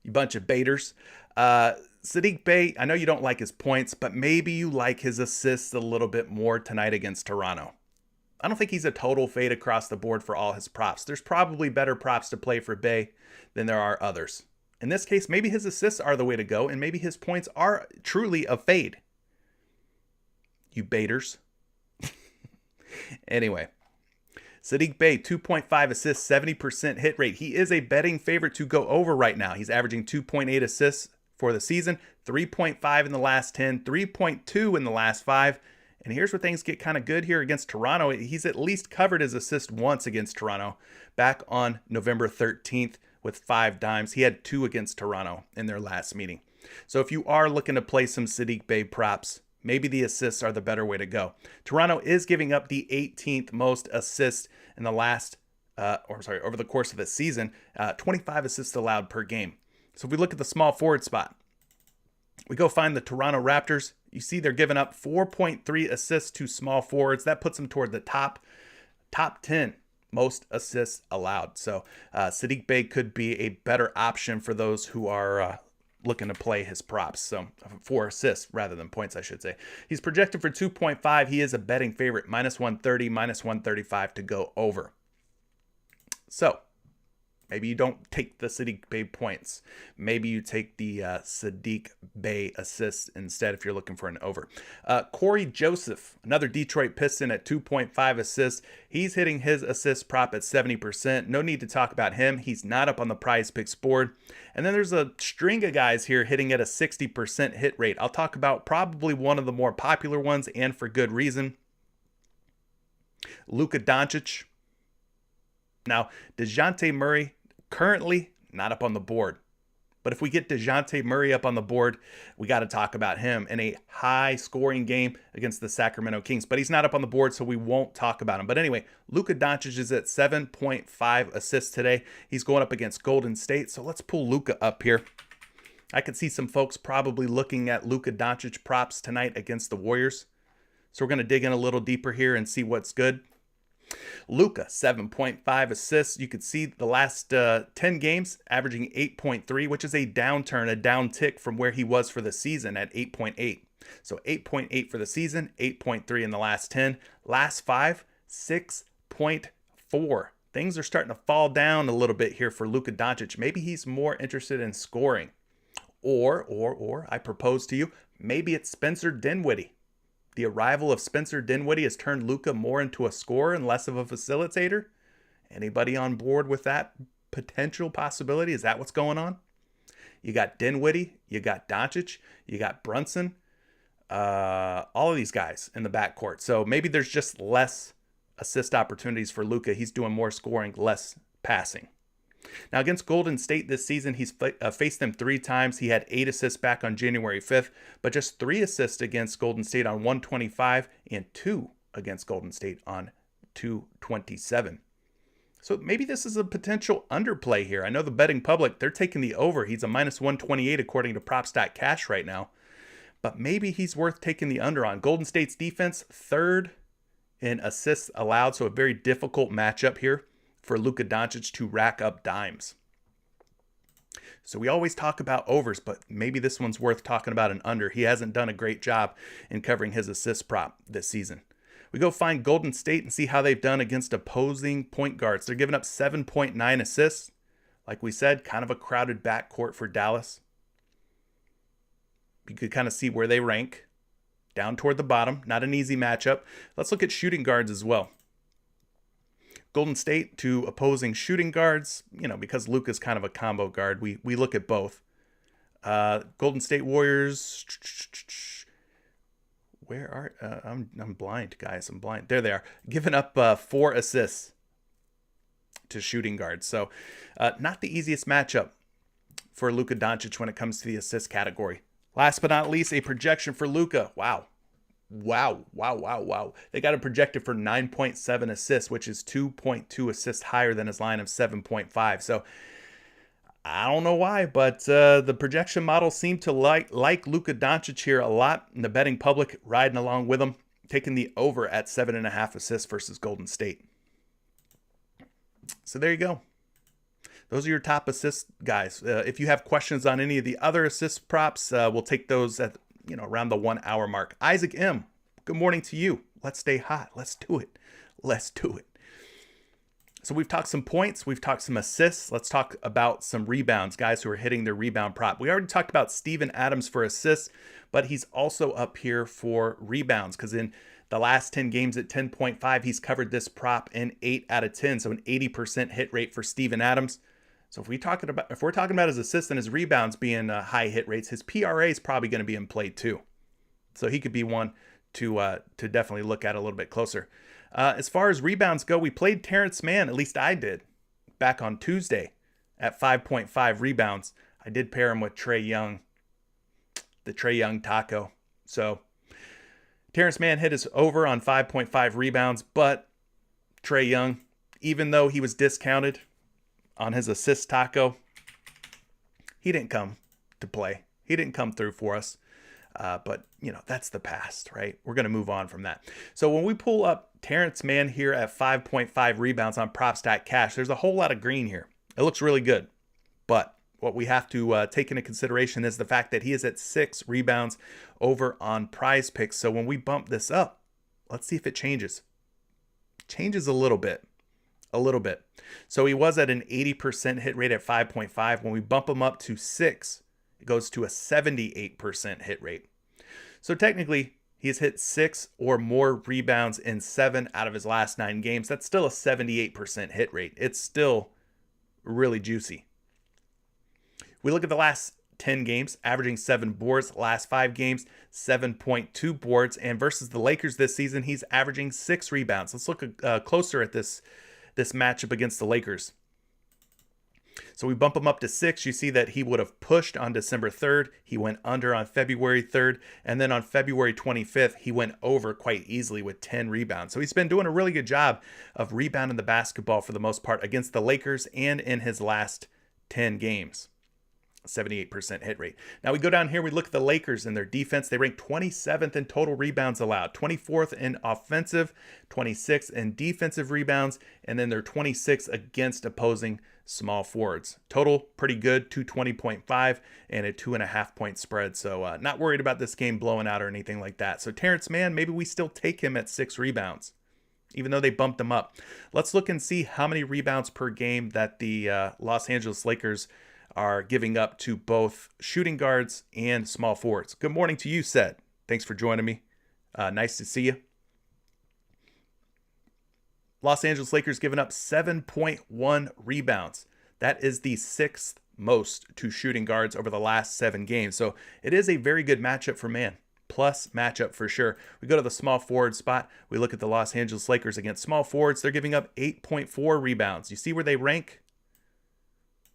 You bunch of baiters. Saddiq Bey, I know you don't like his points, but maybe you like his assists a little bit more tonight against Toronto. I don't think he's a total fade across the board for all his props. There's probably better props to play for Bey than there are others. In this case, maybe his assists are the way to go, and maybe his points are truly a fade. You baiters. Anyway, Saddiq Bey, 2.5 assists, 70% hit rate. He is a betting favorite to go over right now. He's averaging 2.8 assists for the season, 3.5 in the last 10, 3.2 in the last 5. And here's where things get kind of good here against Toronto. He's at least covered his assist once against Toronto back on November 13th with 5 dimes. He had 2 against Toronto in their last meeting. So if you are looking to play some Saddiq Bey props, maybe the assists are the better way to go. Toronto is giving up the 18th most assists in the over the course of the season, 25 assists allowed per game. So if we look at the small forward spot, we go find the Toronto Raptors. You see they're giving up 4.3 assists to small forwards. That puts them toward the top 10 most assists allowed. So Saddiq Bey could be a better option for those who are looking to play his props. So for assists rather than points, I should say. He's projected for 2.5. He is a betting favorite, minus 130, minus 135 to go over. So maybe you don't take the Saddiq Bey points. Maybe you take the Saddiq Bey assists instead if you're looking for an over. Corey Joseph, another Detroit Piston at 2.5 assists. He's hitting his assist prop at 70%. No need to talk about him. He's not up on the PrizePicks board. And then there's a string of guys here hitting at a 60% hit rate. I'll talk about probably one of the more popular ones, and for good reason. Luka Doncic. Now, DeJounte Murray, currently not up on the board. But if we get DeJounte Murray up on the board, we got to talk about him in a high-scoring game against the Sacramento Kings. But he's not up on the board, so we won't talk about him. But anyway, Luka Doncic is at 7.5 assists today. He's going up against Golden State, so let's pull Luka up here. I could see some folks probably looking at Luka Doncic props tonight against the Warriors. So we're going to dig in a little deeper here and see what's good. Luka, 7.5 assists. You could see the last 10 games averaging 8.3, which is a downturn, a downtick from where he was for the season at 8.8. So 8.8 for the season, 8.3 in the last 10. Last 5, 6.4. Things are starting to fall down a little bit here for Luka Doncic. Maybe he's more interested in scoring. Or I propose to you, maybe it's Spencer Dinwiddie. The arrival of Spencer Dinwiddie has turned Luka more into a scorer and less of a facilitator. Anybody on board with that potential possibility? Is that what's going on? You got Dinwiddie, you got Doncic, you got Brunson, all of these guys in the backcourt. So maybe there's just less assist opportunities for Luka. He's doing more scoring, less passing. Now, against Golden State this season, he's faced them 3 times. He had 8 assists back on January 5th, but just 3 assists against Golden State on 125 and 2 against Golden State on 227. So maybe this is a potential underplay here. I know the betting public, they're taking the over. He's a minus 128 according to props.cash right now, but maybe he's worth taking the under on. Golden State's defense, 3rd in assists allowed, so a very difficult matchup here for Luka Doncic to rack up dimes. So we always talk about overs, but maybe this one's worth talking about an under. He hasn't done a great job in covering his assist prop this season. We go find Golden State and see how they've done against opposing point guards. They're giving up 7.9 assists. Like we said, kind of a crowded backcourt for Dallas. You could kind of see where they rank. Down toward the bottom. Not an easy matchup. Let's look at shooting guards as well. Golden State to opposing shooting guards, because Luka's kind of a combo guard. We look at both. Golden State Warriors. Where are I'm blind, guys. I'm blind. There they are. Giving up 4 assists to shooting guards. So not the easiest matchup for Luka Doncic when it comes to the assist category. Last but not least, a projection for Luka. Wow. They got him projected for 9.7 assists, which is 2.2 assists higher than his line of 7.5. So I don't know why, but the projection models seem to like Luka Doncic here a lot, and the betting public riding along with him, taking the over at 7.5 assists versus Golden State. So there you go. Those are your top assist guys. If you have questions on any of the other assist props, we'll take those at around the 1 hour mark. Isaac M, good morning to you. Let's stay hot. Let's do it. So we've talked some points. We've talked some assists. Let's talk about some rebounds, guys who are hitting their rebound prop. We already talked about Steven Adams for assists, but he's also up here for rebounds because in the last 10 games at 10.5, he's covered this prop in 8 out of 10. So an 80% hit rate for Steven Adams. So if we're talking about his assists and his rebounds being high hit rates, his PRA is probably going to be in play too. So he could be one to definitely look at a little bit closer. As far as rebounds go, we played Terrence Mann, at least I did, back on Tuesday at 5.5 rebounds. I did pair him with Trae Young, the Trae Young taco. So Terrence Mann hit his over on 5.5 rebounds, but Trae Young, even though he was discounted on his assist taco, he didn't come to play. He didn't come through for us. But, that's the past, right? We're going to move on from that. So when we pull up Terrence Mann here at 5.5 rebounds on PropStatCash, there's a whole lot of green here. It looks really good. But what we have to take into consideration is the fact that he is at 6 rebounds over on PrizePicks. So when we bump this up, let's see if it changes. Changes a little bit. So he was at an 80% hit rate at 5.5. When we bump him up to 6, it goes to a 78% hit rate. So technically, he's hit 6 or more rebounds in 7 out of his last 9 games. That's still a 78% hit rate. It's still really juicy. We look at the last 10 games, averaging 7 boards. Last 5 games, 7.2 boards. And versus the Lakers this season, he's averaging 6 rebounds. Let's look closer at this matchup against the Lakers. So we bump him up to 6. You see that he would have pushed on December 3rd. He went under on February 3rd. And then on February 25th, he went over quite easily with 10 rebounds. So he's been doing a really good job of rebounding the basketball for the most part against the Lakers and in his last 10 games. 78% hit rate. Now we go down here, we look at the Lakers and their defense. They rank 27th in total rebounds allowed, 24th in offensive, 26th in defensive rebounds, and then they're 26th against opposing small forwards. Total pretty good, 220.5 and a 2.5 point spread. So not worried about this game blowing out or anything like that. So Terrence Mann, maybe we still take him at 6 rebounds, even though they bumped him up. Let's look and see how many rebounds per game that the Los Angeles Lakers are giving up to both shooting guards and small forwards. Good morning to you, Seth. Thanks for joining me. Nice to see you. Los Angeles Lakers giving up 7.1 rebounds. That is the 6th most to shooting guards over the last 7 games. So it is a very good matchup for Mann. Plus matchup for sure. We go to the small forward spot. We look at the Los Angeles Lakers against small forwards. They're giving up 8.4 rebounds. You see where they rank?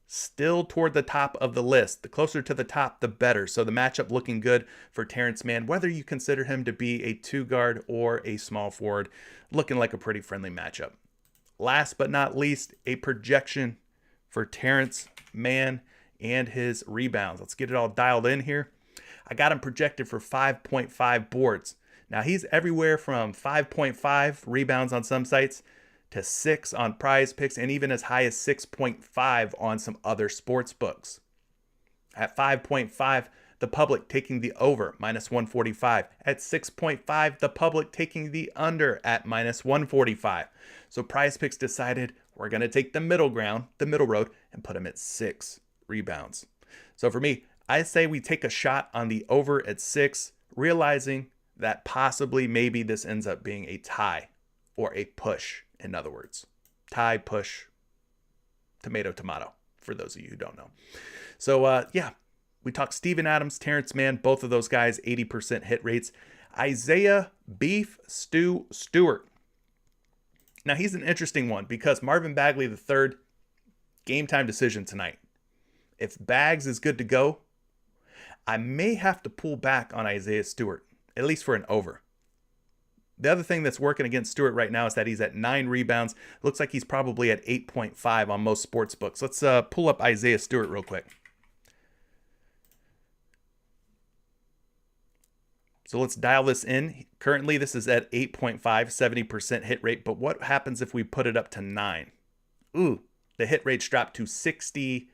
Still toward the top of the list. The closer to the top, the better. So the matchup looking good for Terrence Mann, whether you consider him to be a 2 guard or a small forward, looking like a pretty friendly matchup. Last but not least, a projection for Terrence Mann and his rebounds. Let's get it all dialed in here. I got him projected for 5.5 boards. Now he's everywhere from 5.5 rebounds on some sites to 6 on PrizePicks, and even as high as 6.5 on some other sports books. At 5.5, the public taking the over, minus 145. At 6.5, the public taking the under at minus 145. So PrizePicks decided we're going to take the middle ground, the middle road, and put him at 6 rebounds. So for me, I say we take a shot on the over at 6, realizing that possibly maybe this ends up being a tie or a push. In other words, tie, push, tomato, tomato, for those of you who don't know. So, yeah, We talked Steven Adams, Terrence Mann, both of those guys, 80% hit rates. Isaiah Beef Stew Stewart. Now, he's an interesting one because Marvin Bagley III, game time decision tonight. If Bags is good to go, I may have to pull back on Isaiah Stewart, at least for an over. The other thing that's working against Stewart right now is that he's at 9 rebounds. Looks like he's probably at 8.5 on most sports books. Let's pull up Isaiah Stewart real quick. So let's dial this in. Currently, this is at 8.5, 70% hit rate. But what happens if we put it up to 9? Ooh, the hit rate's dropped to 63%.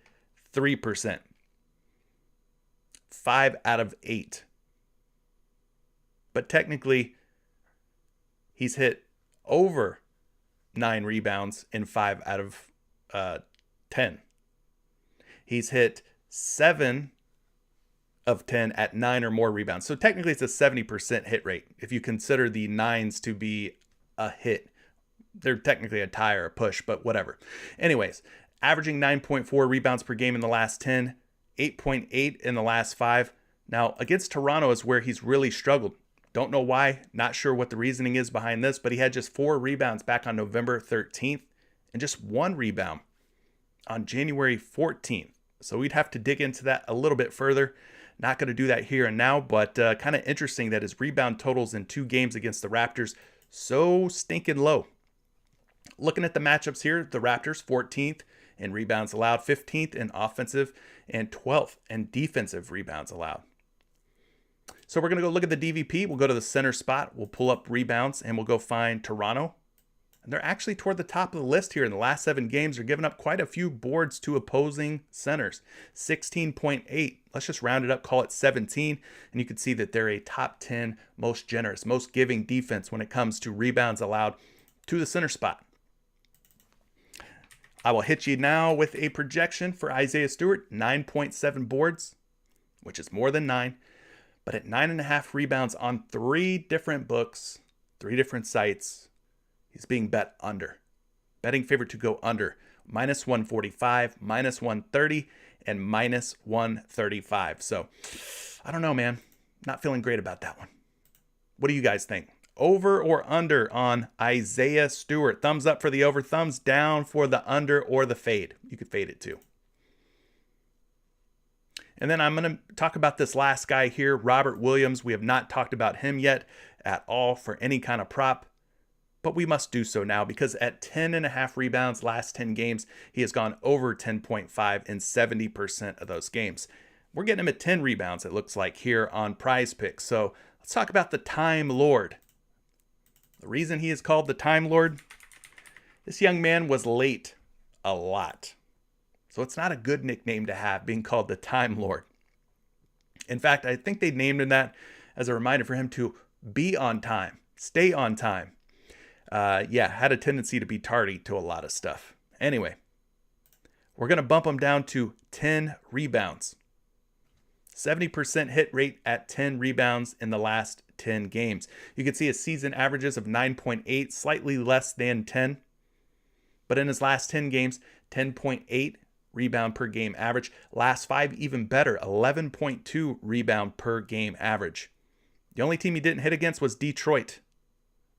5 out of 8. But technically, he's hit over 9 rebounds in 5 out of 10. He's hit 7 of 10 at 9 or more rebounds. So technically it's a 70% hit rate. If you consider the 9s to be a hit, they're technically a tie or a push, but whatever. Anyways, averaging 9.4 rebounds per game in the last 10, 8.8 in the last 5. Now, against Toronto is where he's really struggled. Don't know why, not sure what the reasoning is behind this, but he had just 4 rebounds back on November 13th and just 1 rebound on January 14th. So we'd have to dig into that a little bit further. Not going to do that here and now, but kind of interesting that his rebound totals in 2 games against the Raptors so stinking low. Looking at the matchups here, the Raptors 14th in rebounds allowed, 15th in offensive, and 12th in defensive rebounds allowed. So we're going to go look at the DVP. We'll go to the center spot. We'll pull up rebounds, and we'll go find Toronto. And they're actually toward the top of the list here in the last 7 games. They're giving up quite a few boards to opposing centers. 16.8. Let's just round it up, call it 17. And you can see that they're a top 10 most generous, most giving defense when it comes to rebounds allowed to the center spot. I will hit you now with a projection for Isaiah Stewart. 9.7 boards, which is more than 9. But at 9.5 rebounds on 3 different books, 3 different sites, he's being bet under. Betting favorite to go under. Minus 145, minus 130, and minus 135. So, I don't know, man. Not feeling great about that one. What do you guys think? Over or under on Isaiah Stewart? Thumbs up for the over, thumbs down for the under or the fade. You could fade it too. And then I'm going to talk about this last guy here, Robert Williams. We have not talked about him yet at all for any kind of prop, but we must do so now because at 10.5 rebounds last 10 games, he has gone over 10.5 in 70% of those games. We're getting him at 10 rebounds, it looks like, here on PrizePicks. So let's talk about the Time Lord. The reason he is called the Time Lord, this young man was late a lot. So it's not a good nickname to have, being called the Time Lord. In fact, I think they named him that as a reminder for him to be on time, stay on time. Had a tendency to be tardy to a lot of stuff. Anyway, we're going to bump him down to 10 rebounds. 70% hit rate at 10 rebounds in the last 10 games. You can see his season averages of 9.8, slightly less than 10. But in his last 10 games, 10.8 rebound per game average. Last 5 even better, 11.2 rebound per game average. The only team he didn't hit against was Detroit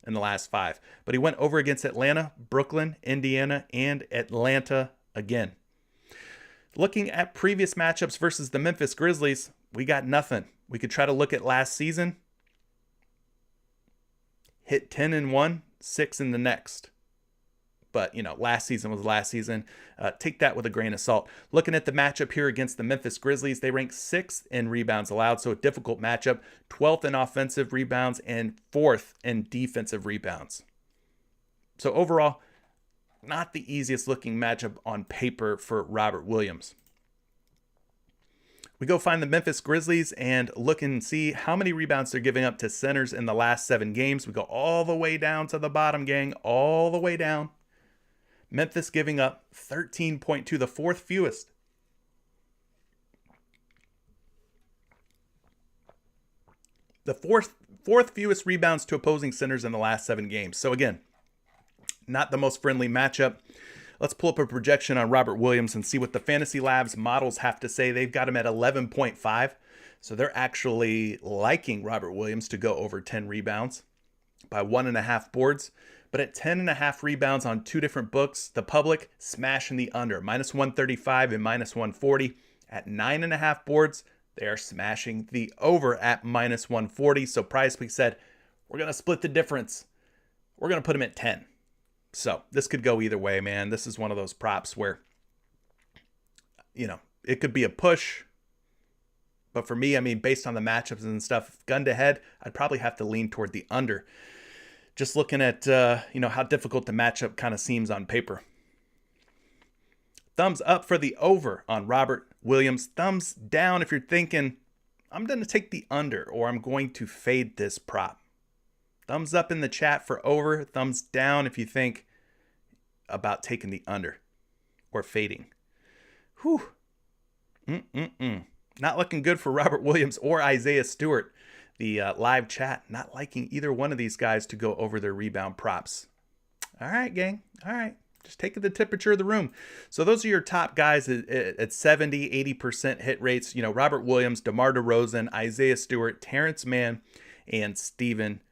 in the last 5. But he went over against Atlanta, Brooklyn, Indiana, and Atlanta again. Looking at previous matchups versus the Memphis Grizzlies, we got nothing. We could try to look at last season. Hit 10 in one, 6 in the next. But, last season was last season. Take that with a grain of salt. Looking at the matchup here against the Memphis Grizzlies, they rank 6th in rebounds allowed, so a difficult matchup. 12th in offensive rebounds and 4th in defensive rebounds. So overall, not the easiest looking matchup on paper for Robert Williams. We go find the Memphis Grizzlies and look and see how many rebounds they're giving up to centers in the last 7 games. We go all the way down to the bottom, gang, all the way down. Memphis giving up 13.2, the 4th fewest. The fourth fewest rebounds to opposing centers in the last 7 games. So again, not the most friendly matchup. Let's pull up a projection on Robert Williams and see what the Fantasy Labs models have to say. They've got him at 11.5. So they're actually liking Robert Williams to go over 10 rebounds by 1.5 boards. But at 10.5 rebounds on two different books, the public smashing the under, minus 135 and minus 140. At 9.5 boards, they are smashing the over at minus 140. So PrizePicks said, we're going to split the difference. We're going to put him at 10. So this could go either way, man. This is one of those props where, it could be a push. But for me, based on the matchups and stuff, gun to head, I'd probably have to lean toward the under. Just looking at, how difficult the matchup kind of seems on paper. Thumbs up for the over on Robert Williams. Thumbs down if you're thinking, I'm going to take the under or I'm going to fade this prop. Thumbs up in the chat for over. Thumbs down if you think about taking the under or fading. Whew. Not looking good for Robert Williams or Isaiah Stewart. The live chat not liking either one of these guys to go over their rebound props. All right, gang. All right. Just taking the temperature of the room. So those are your top guys at 70, 80% hit rates. Robert Williams, DeMar DeRozan, Isaiah Stewart, Terrence Mann, and Steven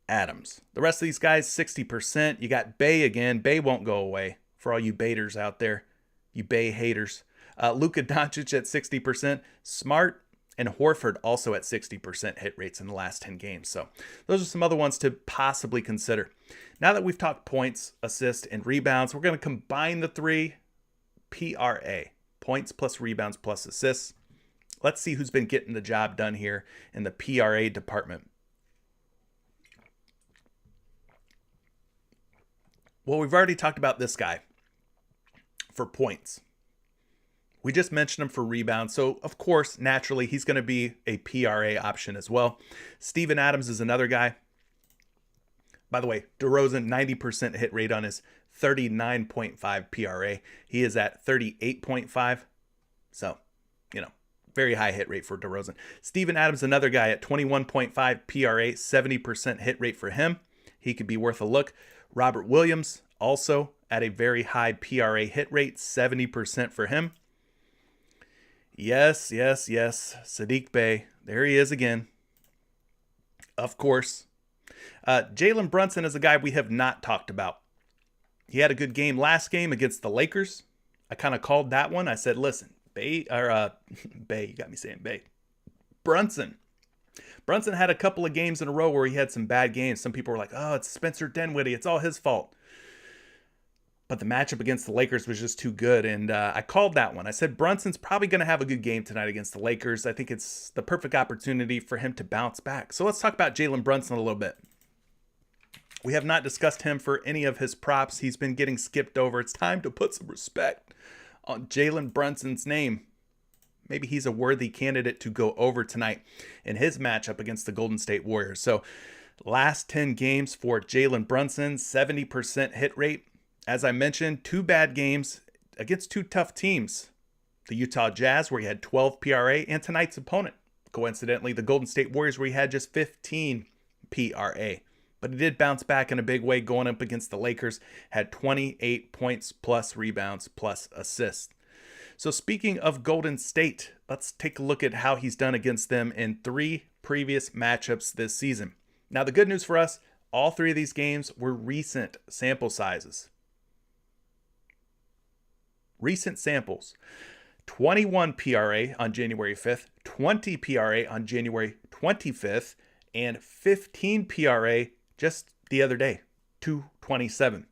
Adams. The rest of these guys, 60%. You got Bay again. Bay won't go away for all you baiters out there, you Bay haters. Luka Doncic at 60%. Smart and Horford also at 60% hit rates in the last 10 games. So those are some other ones to possibly consider. Now that we've talked points, assists, and rebounds, we're going to combine the three. PRA, points plus rebounds plus assists. Let's see who's been getting the job done here in the PRA department. Well, we've already talked about this guy for points. We just mentioned him for rebounds. So, of course, naturally, he's going to be a PRA option as well. Steven Adams is another guy. By the way, DeRozan, 90% hit rate on his 39.5 PRA. He is at 38.5. So, very high hit rate for DeRozan. Steven Adams, another guy at 21.5 PRA, 70% hit rate for him. He could be worth a look. Robert Williams, also at a very high PRA hit rate, 70% for him. Yes. Saddiq Bey. There he is again. Of course. Jalen Brunson is a guy we have not talked about. He had a good game last game against the Lakers. I kind of called that one. I said, listen, Bey, you got me saying Bey. Brunson had a couple of games in a row where he had some bad games. Some people were like, oh, it's Spencer Dinwiddie. It's all his fault. But the matchup against the Lakers was just too good, and I called that one. I said Brunson's probably going to have a good game tonight against the Lakers. I think it's the perfect opportunity for him to bounce back. So let's talk about Jalen Brunson a little bit. We have not discussed him for any of his props. He's been getting skipped over. It's time to put some respect on Jalen Brunson's name. Maybe he's a worthy candidate to go over tonight in his matchup against the Golden State Warriors. So last 10 games for Jalen Brunson, 70% hit rate. As I mentioned, 2 bad games against 2 tough teams. The Utah Jazz, where he had 12 PRA, and tonight's opponent, coincidentally, the Golden State Warriors, where he had just 15 PRA. But he did bounce back in a big way going up against the Lakers, had 28 points plus rebounds plus assists. So speaking of Golden State, let's take a look at how he's done against them in 3 previous matchups this season. Now, the good news for us, all 3 of these games were recent sample sizes. Recent samples. 21 PRA on January 5th, 20 PRA on January 25th, and 15 PRA just the other day, 227.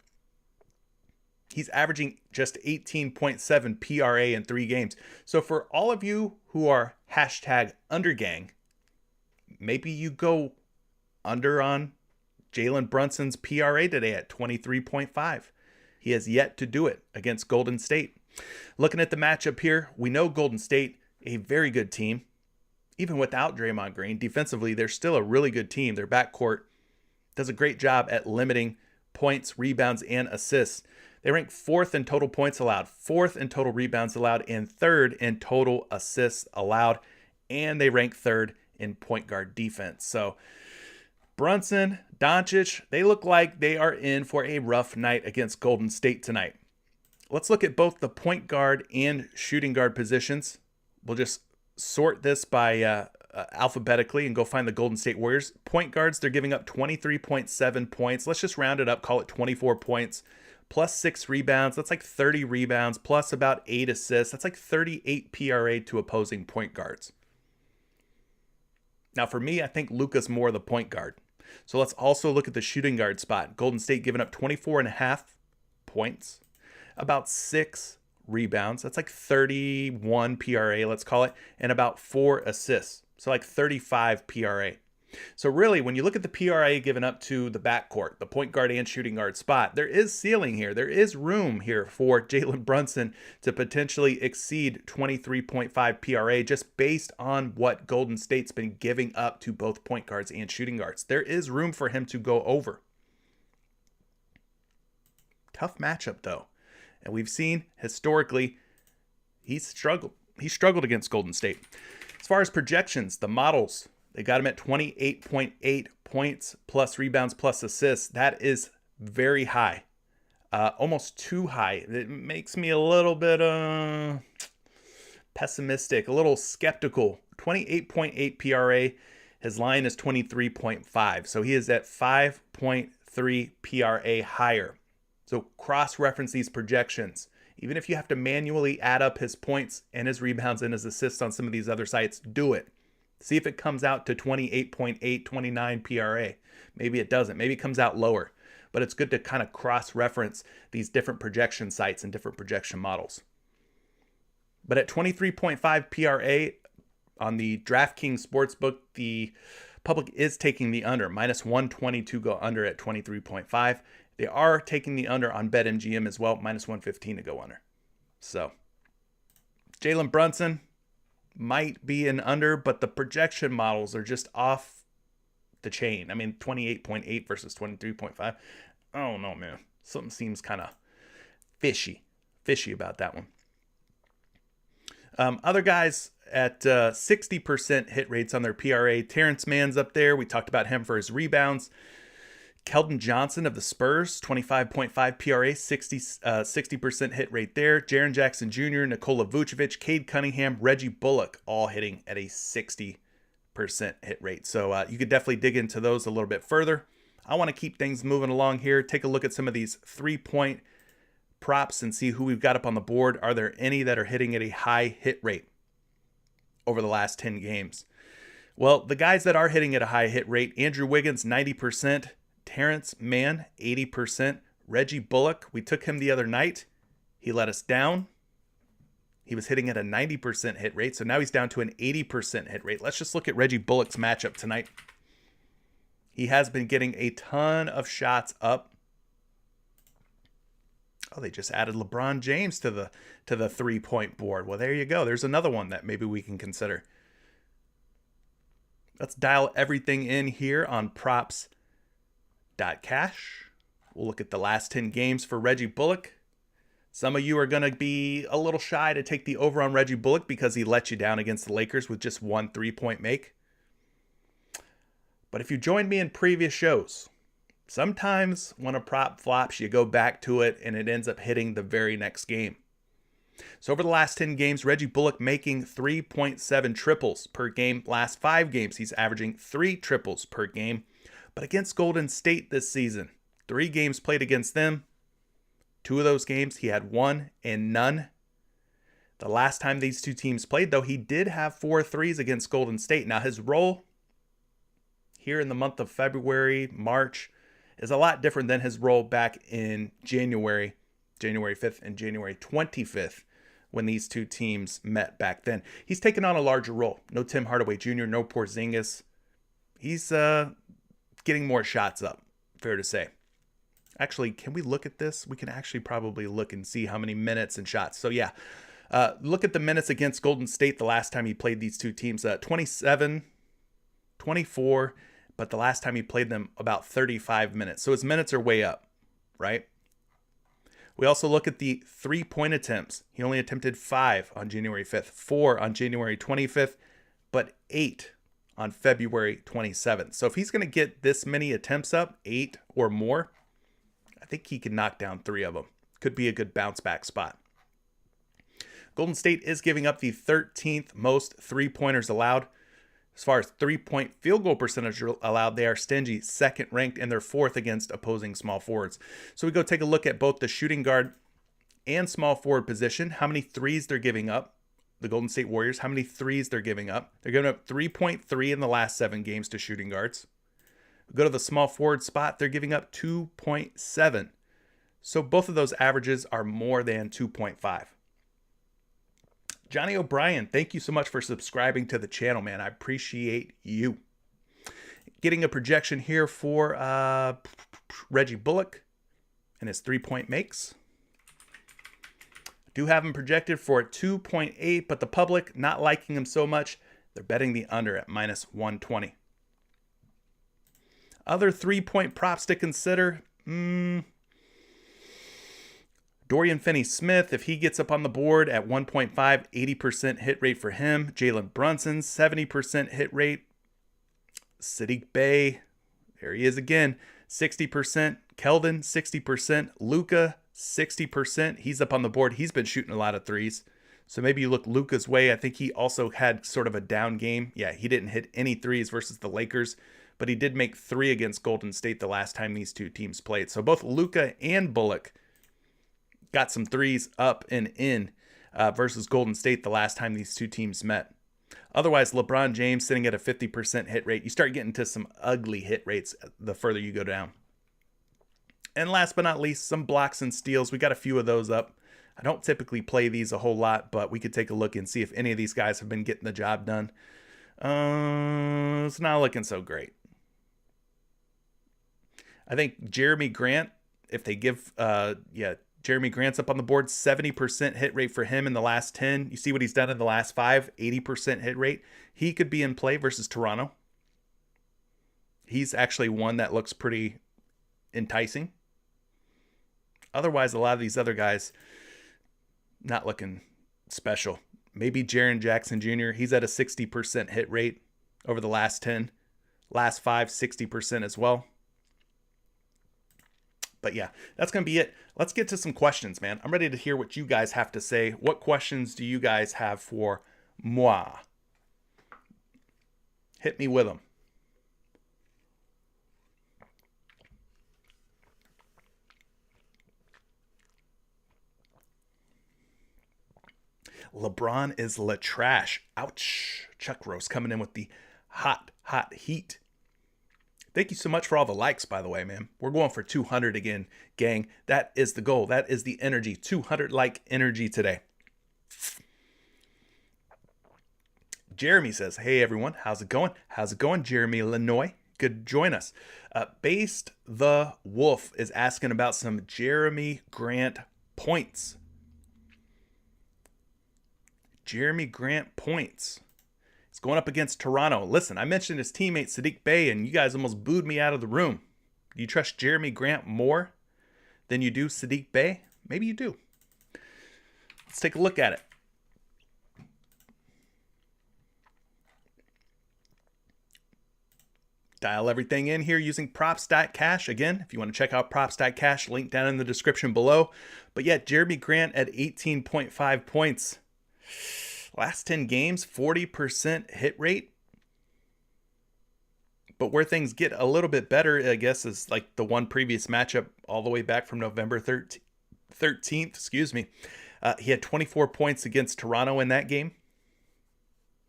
He's averaging just 18.7 PRA in 3 games. So for all of you who are hashtag undergang, maybe you go under on Jalen Brunson's PRA today at 23.5. He has yet to do it against Golden State. Looking at the matchup here, we know Golden State, a very good team. Even without Draymond Green, defensively, they're still a really good team. Their backcourt does a great job at limiting points, rebounds, and assists. They rank 4th in total points allowed, 4th in total rebounds allowed, and 3rd in total assists allowed. And they rank 3rd in point guard defense. So Brunson, Doncic, they look like they are in for a rough night against Golden State tonight. Let's look at both the point guard and shooting guard positions. We'll just sort this by alphabetically and go find the Golden State Warriors. Point guards, they're giving up 23.7 points. Let's just round it up, call it 24 points, plus 6 rebounds. That's like 30 rebounds, plus about 8 assists. That's like 38 PRA to opposing point guards. Now, for me, I think Luka's more the point guard. So let's also look at the shooting guard spot. Golden State giving up 24.5 points, about 6 rebounds. That's like 31 PRA, let's call it, and about 4 assists. So like 35 PRA. So really, when you look at the PRA given up to the backcourt, the point guard and shooting guard spot, there is ceiling here. There is room here for Jalen Brunson to potentially exceed 23.5 PRA just based on what Golden State's been giving up to both point guards and shooting guards. There is room for him to go over. Tough matchup, though. And we've seen historically he's struggled. He struggled against Golden State. As far as projections, the models, they got him at 28.8 points plus rebounds plus assists. That is very high, almost too high. It makes me a little bit pessimistic, a little skeptical. 28.8 PRA. His line is 23.5. So he is at 5.3 PRA higher. So cross-reference these projections. Even if you have to manually add up his points and his rebounds and his assists on some of these other sites, do it. See if it comes out to 28.8, 29 PRA. Maybe it doesn't. Maybe it comes out lower. But it's good to kind of cross-reference these different projection sites and different projection models. But at 23.5 PRA on the DraftKings Sportsbook, the public is taking the under. Minus 120 to go under at 23.5. They are taking the under on BetMGM as well. Minus 115 to go under. So, Jalen Brunson might be an under, but the projection models are just off the chain. I mean, 28.8 versus 23.5. I don't know, man. Something seems kind of fishy about that one. Other guys at 60% hit rates on their PRA. Terrence Mann's up there. We talked about him for his rebounds. Keldon Johnson of the Spurs, 25.5 PRA, 60% hit rate there. Jaren Jackson Jr., Nikola Vucevic, Cade Cunningham, Reggie Bullock, all hitting at a 60% hit rate. So you could definitely dig into those a little bit further. I want to keep things moving along here. Take a look at some of these 3-point props and see who we've got up on the board. Are there any that are hitting at a high hit rate over the last 10 games? Well, the guys that are hitting at a high hit rate, Andrew Wiggins, 90%. Terrence Mann, 80%. Reggie Bullock, we took him the other night. He let us down. He was hitting at a 90% hit rate, so now he's down to an 80% hit rate. Let's just look at Reggie Bullock's matchup tonight. He has been getting a ton of shots up. Oh, they just added LeBron James to the 3-point board. Well, there you go. There's another one that maybe we can consider. Let's dial everything in here on props.cash. We'll look at the last 10 games for Reggie Bullock. Some of you are going to be a little shy to take the over on Reggie Bullock because he let you down against the Lakers with just one 3-point make. But if you joined me in previous shows, sometimes when a prop flops, you go back to it and it ends up hitting the very next game. So over the last 10 games, Reggie Bullock making 3.7 triples per game. Last 5 games, he's averaging 3 triples per game. But against Golden State this season, 3 games played against them. 2 of those games, he had 1 and none. The last time these two teams played, though, he did have 4 threes against Golden State. Now, his role here in the month of February, March, is a lot different than his role back in January 5th and January 25th, when these two teams met back then. He's taken on a larger role. No Tim Hardaway Jr., no Porzingis. He's getting more shots up, fair to say. Actually, can we look at this? We can actually probably look and see how many minutes and shots. So yeah, look at the minutes against Golden State the last time he played these two teams. 27, 24, but the last time he played them about 35 minutes. So his minutes are way up, right? We also look at the 3-point attempts. He only attempted 5 on January 5th, 4 on January 25th, but 8 on February 27th. So if he's going to get this many attempts up, 8 or more, I think he can knock down 3 of them Could be a good bounce back spot. Golden State is giving up the 13th most three-pointers allowed. As far as three-point field goal percentage allowed, they are stingy, second ranked, and they're fourth against opposing small forwards. So we go take a look at both the shooting guard and small forward position, how many threes they're giving up. The Golden State Warriors, how many threes they're giving up. They're giving up 3.3 in the last 7 games to shooting guards. We go to the small forward spot, they're giving up 2.7. So both of those averages are more than 2.5. Johnny O'Brien, thank you so much for subscribing to the channel, man. I appreciate you. Getting a projection here for Reggie Bullock and his 3-point makes. Do have him projected for 2.8, but the public not liking him so much, they're betting the under at -120. Other 3-point props to consider. Dorian Finney-Smith, if he gets up on the board at 1.5, 80% hit rate for him. Jalen Brunson, 70% hit rate. Saddiq Bey, there he is again, 60%. Keldon, 60%. Luka, 60%. He's up on the board. He's been shooting a lot of threes. So maybe you look Luka's way. I think he also had sort of a down game. Yeah, he didn't hit any threes versus the Lakers, but he did make 3 against Golden State the last time these two teams played. So both Luka and Bullock got some threes up and in versus Golden State the last time these two teams met. Otherwise, LeBron James sitting at a 50% hit rate. You start getting to some ugly hit rates the further you go down. And last but not least, some blocks and steals. We got a few of those up. I don't typically play these a whole lot, but we could take a look and see if any of these guys have been getting the job done. It's not looking so great. I think Jeremy Grant, if they give, Jeremy Grant's up on the board, 70% hit rate for him in the last 10. You see what he's done in the last 5, 80% hit rate. He could be in play versus Toronto. He's actually one that looks pretty enticing. Otherwise, a lot of these other guys not looking special. Maybe Jaren Jackson Jr., he's at a 60% hit rate over the last 10. Last 5, 60% as well. But yeah, that's going to be it. Let's get to some questions, man. I'm ready to hear what you guys have to say. What questions do you guys have for moi? Hit me with them. LeBron is la trash. Ouch. Chuck Rose coming in with the hot heat. Thank you so much for all the likes, by the way, man. We're going for 200 again, gang. That is the goal. That is the energy. 200 like energy today. Jeremy says, hey, everyone. How's it going? How's it going, Jeremy Lanoy? Good to join us. Based the Wolf is asking about some Jeremy Grant points. Jeremy Grant points. He's going up against Toronto. Listen, I mentioned his teammate Saddiq Bey, and you guys almost booed me out of the room. Do you trust Jeremy Grant more than you do Saddiq Bey? Maybe you do. Let's take a look at it. Dial everything in here using props.cash. Again, if you want to check out props.cash, link down in the description below. But yeah, Jeremy Grant at 18.5 points. Last 10 games, 40% hit rate. But where things get a little bit better, I guess, is like the one previous matchup all the way back from November 13th. He had 24 points against Toronto in that game.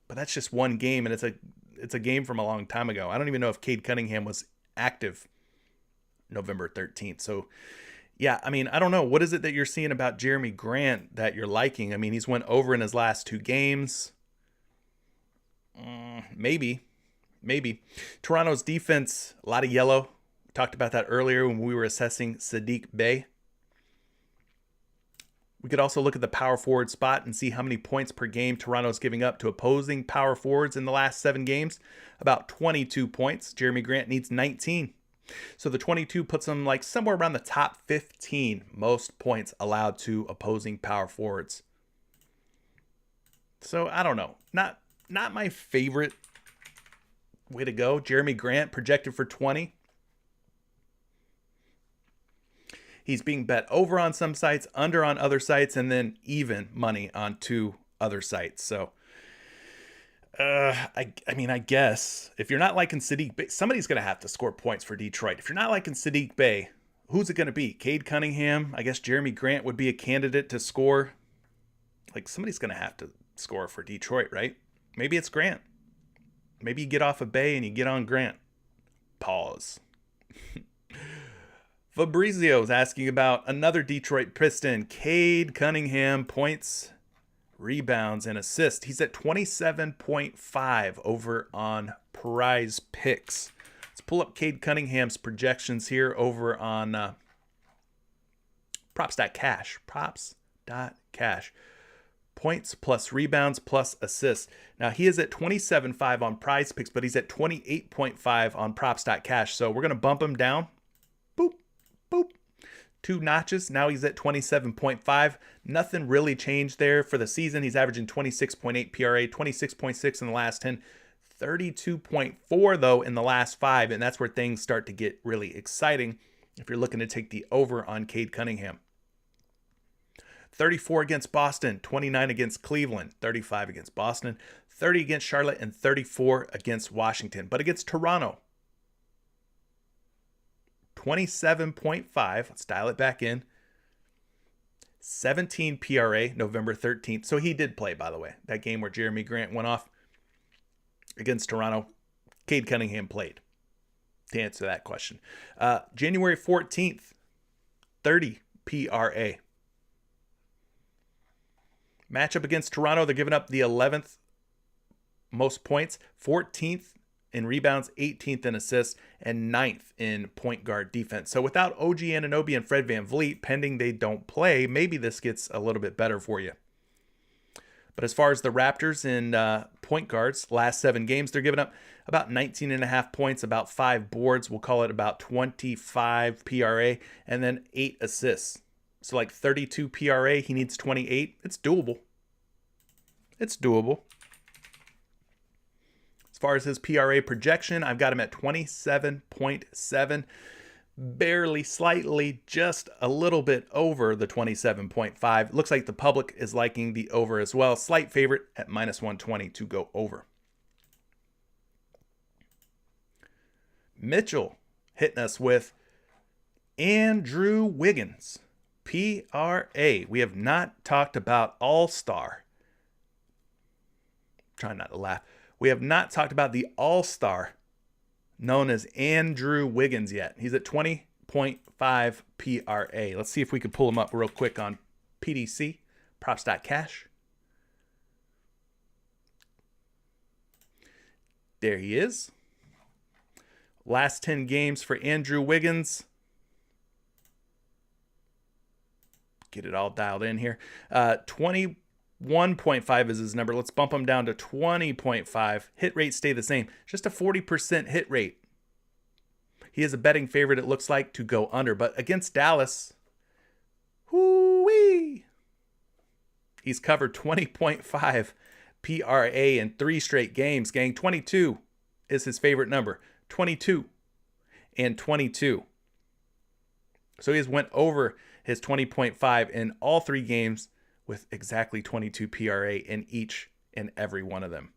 But that's just one game, and it's a game from a long time ago. I don't even know if Cade Cunningham was active November 13th. So, yeah, I mean, I don't know. What is it that you're seeing about Jeremy Grant that you're liking? I mean, he's went over in his last 2 games. Maybe. Toronto's defense, a lot of yellow. We talked about that earlier when we were assessing Saddiq Bey. We could also look at the power forward spot and see how many points per game Toronto's giving up to opposing power forwards in the last 7 games. About 22 points. Jeremy Grant needs 19. So the 22 puts him like somewhere around the top 15 most points allowed to opposing power forwards. So I don't know. Not my favorite way to go. Jeremy Grant projected for 20. He's being bet over on some sites, under on other sites, and then even money on 2 other sites. So, I mean, I guess if you're not liking Sadiq Bey, somebody's going to have to score points for Detroit. If you're not liking Sadiq Bey, who's it going to be? Cade Cunningham? I guess Jeremy Grant would be a candidate to score. Like, somebody's going to have to score for Detroit, right? Maybe it's Grant. Maybe you get off of Bey and you get on Grant. Pause. Fabrizio's asking about another Detroit Piston, Cade Cunningham, points, rebounds, and assists. He's at 27.5 over on PrizePicks. Let's pull up Cade Cunningham's projections here over on props.cash. Props.cash. Points plus rebounds plus assists. Now, he is at 27.5 on PrizePicks, but he's at 28.5 on props.cash. So we're going to bump him down. Boop, boop. 2 notches. Now he's at 27.5. Nothing really changed there for the season. He's averaging 26.8 PRA, 26.6 in the last 10, 32.4 though in the last 5. And that's where things start to get really exciting if you're looking to take the over on Cade Cunningham. 34 against Boston, 29 against Cleveland, 35 against Boston, 30 against Charlotte, and 34 against Washington. But against Toronto, 27.5. Let's dial it back in. 17 PRA, November 13th. So he did play, by the way. That game where Jeremy Grant went off against Toronto, Cade Cunningham played. To answer that question. January 14th, 30 PRA. Matchup against Toronto, they're giving up the 11th most points, 14th in rebounds, 18th in assists, and 9th in point guard defense. So without OG Anunoby and Fred VanVleet, pending they don't play, maybe this gets a little bit better for you. But as far as the Raptors in point guards, last 7 games, they're giving up about 19.5 points, about 5 boards. We'll call it about 25 PRA, and then 8 assists. So like 32 PRA, he needs 28. It's doable. It's doable. As far as his PRA projection, I've got him at 27.7. Barely, slightly, just a little bit over the 27.5. Looks like the public is liking the over as well. Slight favorite at -120 to go over. Mitchell hitting us with Andrew Wiggins. PRA. We have not talked about All-Star. Trying not to laugh. We have not talked about the All-Star known as Andrew Wiggins yet. He's at 20.5 PRA. Let's see if we can pull him up real quick on PDC, props.cash. There he is. Last 10 games for Andrew Wiggins. Get it all dialed in here. 21.5 is his number. Let's bump him down to 20.5. Hit rate stay the same. Just a 40% hit rate. He is a betting favorite, it looks like, to go under. But against Dallas, whoo-wee, he's covered 20.5 PRA in 3 straight games. Gang, 22 is his favorite number. 22 and 22. So he has went over his 20.5 in all 3 games with exactly 22 PRA in each and every one of them.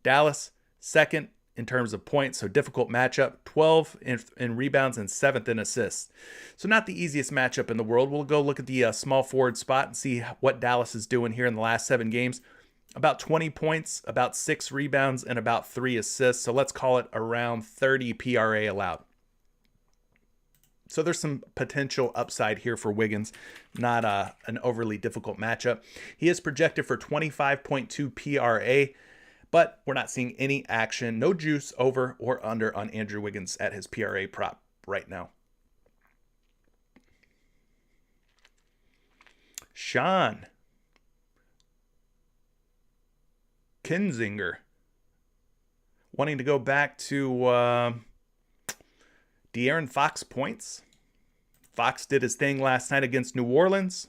Dallas, second in terms of points, so difficult matchup, 12 in rebounds and 7th in assists. So not the easiest matchup in the world. We'll go look at the small forward spot and see what Dallas is doing here in the last 7 games. About 20 points, about 6 rebounds, and about 3 assists. So let's call it around 30 PRA allowed. So there's some potential upside here for Wiggins, not an overly difficult matchup. He is projected for 25.2 PRA, but we're not seeing any action, no juice over or under on Andrew Wiggins at his PRA prop right now. Sean Kinzinger wanting to go back to De'Aaron Fox points. Fox did his thing last night against New Orleans.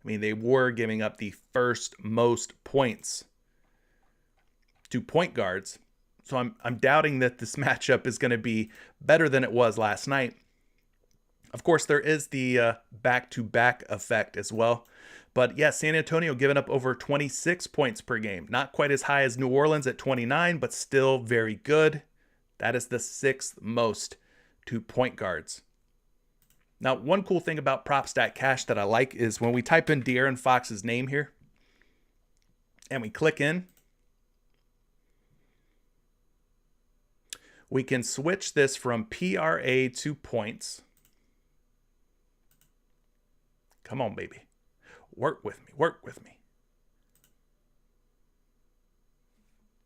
I mean, they were giving up the first most points to point guards. So I'm doubting that this matchup is going to be better than it was last night. Of course, there is the back-to-back effect as well. But yeah, San Antonio giving up over 26 points per game. Not quite as high as New Orleans at 29, but still very good. That is the sixth most to point guards. Now, one cool thing about PrizePicks that I like is when we type in De'Aaron Fox's name here and we click in, we can switch this from PRA to points. Come on, baby. Work with me. Work with me.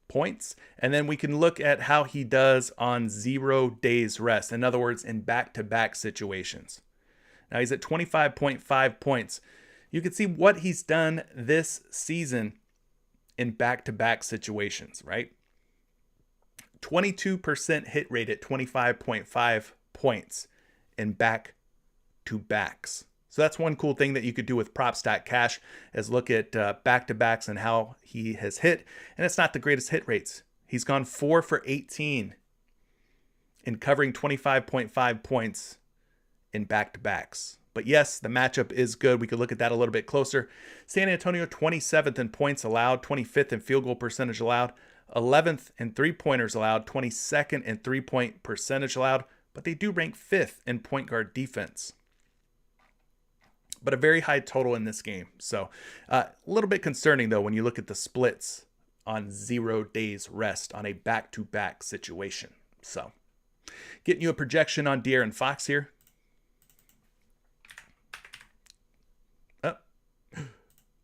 Points. And then we can look at how he does on 0 days rest. In other words, in back-to-back situations. Now he's at 25.5 points. You can see what he's done this season in back-to-back situations, right? 22% hit rate at 25.5 points in back-to-backs. So that's one cool thing that you could do with PrizePicks is look at back-to-backs and how he has hit. And it's not the greatest hit rates. He's gone 4 for 18 in covering 25.5 points in back-to-backs. But yes, the matchup is good. We could look at that a little bit closer. San Antonio, 27th in points allowed, 25th in field goal percentage allowed, 11th in three-pointers allowed, 22nd in three-point percentage allowed. But they do rank 5th in point guard defense. But a very high total in this game. So a little bit concerning, though, when you look at the splits on 0 days rest on a back-to-back situation. So getting you a projection on De'Aaron Fox here. Oh.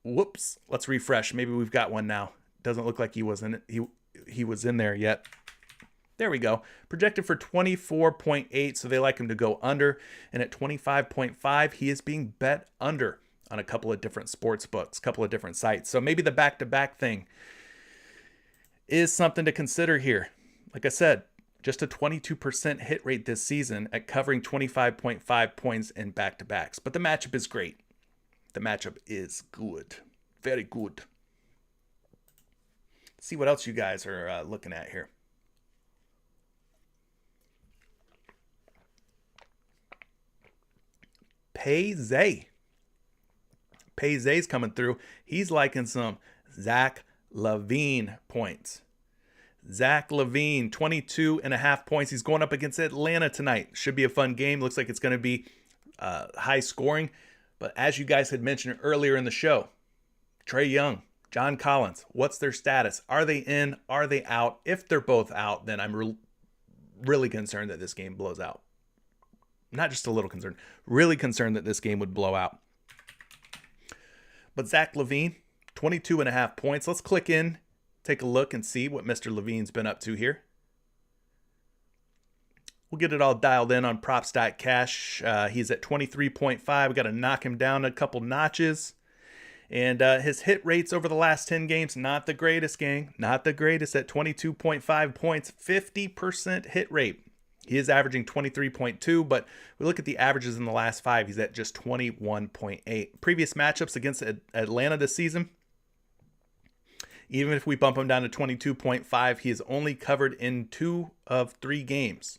Whoops. Let's refresh. Maybe we've got one now. Doesn't look like he was in it. He was in there yet. There we go. Projected for 24.8, so they like him to go under. And at 25.5, he is being bet under on a couple of different sports books, a couple of different sites. So maybe the back-to-back thing is something to consider here. Like I said, just a 22% hit rate this season at covering 25.5 points in back-to-backs. But the matchup is great. The matchup is good. Very good. Let's see what else you guys are looking at here. Payzay's coming through. He's liking some Zach LaVine points. Zach LaVine, 22.5 points. He's going up against Atlanta tonight. Should be a fun game. Looks like it's going to be high scoring. But as you guys had mentioned earlier in the show, Trae Young, John Collins, what's their status? Are they in? Are they out? If they're both out, then I'm really concerned that this game blows out. Not just a little concerned, really concerned that this game would blow out. But Zach LaVine, 22.5 points. Let's click in, take a look and see what Mr. LaVine's been up to here. We'll get it all dialed in on props.cash. He's at 23.5. We got to knock him down a couple notches. And his hit rates over the last 10 games, not the greatest, gang. Not the greatest at 22.5 points, 50% hit rate. He is averaging 23.2, but we look at the averages in the last 5. He's at just 21.8. Previous matchups against Atlanta this season, even if we bump him down to 22.5, he is only covered in 2 of 3 games.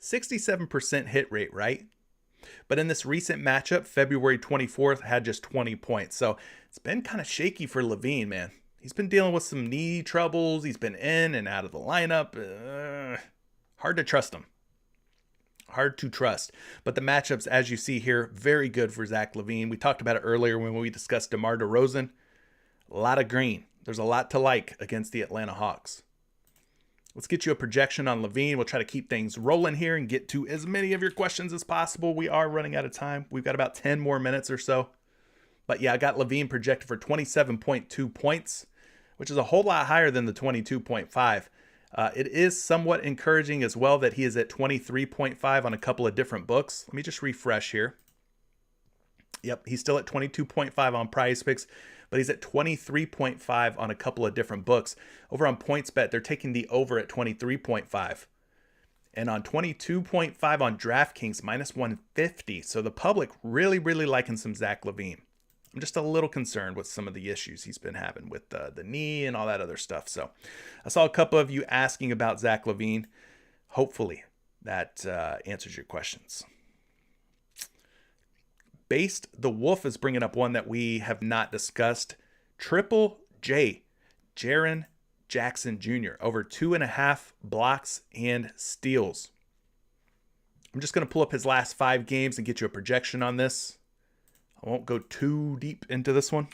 67% hit rate, right? But in this recent matchup, February 24th, had just 20 points. So it's been kind of shaky for LaVine, man. He's been dealing with some knee troubles. He's been in and out of the lineup. Hard to trust him. Hard to trust. But the matchups, as you see here, very good for Zach LaVine. We talked about it earlier when we discussed DeMar DeRozan. A lot of green. There's a lot to like against the Atlanta Hawks. Let's get you a projection on LaVine. We'll try to keep things rolling here and get to as many of your questions as possible. We are running out of time. We've got about 10 more minutes or so. But yeah, I got LaVine projected for 27.2 points, which is a whole lot higher than the 22.5. It is somewhat encouraging as well that he is at 23.5 on a couple of different books. Let me just refresh here. Yep, he's still at 22.5 on PrizePicks, but he's at 23.5 on a couple of different books. Over on PointsBet, they're taking the over at 23.5. And on 22.5 on DraftKings, minus 150. So the public really liking some Zach LaVine. I'm just a little concerned with some of the issues he's been having with the knee and all that other stuff. So I saw a couple of you asking about Zach LaVine. Hopefully that answers your questions. Based the Wolf is bringing up one that we have not discussed. Triple J, Jaren Jackson Jr. over 2.5 blocks and steals. I'm just going to pull up his last 5 games and get you a projection on this. I won't go too deep into this one,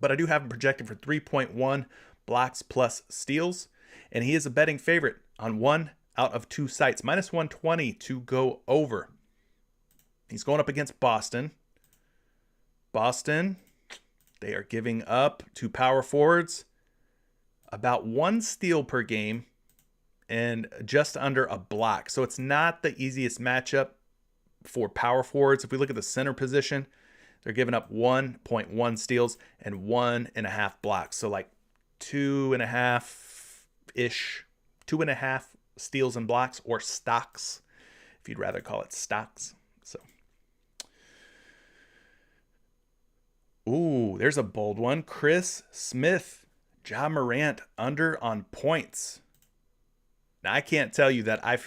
but I do have him projected for 3.1 blocks plus steals, and he is a betting favorite on 1 out of 2 sites, minus 120 to go over. He's going up against Boston. Boston, they are giving up to power forwards about 1 steal per game and just under a block. So it's not the easiest matchup for power forwards. If we look at the center position, they're giving up 1.1 steals and 1.5 blocks. So like 2.5-ish, 2.5 steals and blocks, or stocks, if you'd rather call it stocks. So, ooh, there's a bold one. Chris Smith, Ja Morant under on points. Now, I can't tell you that I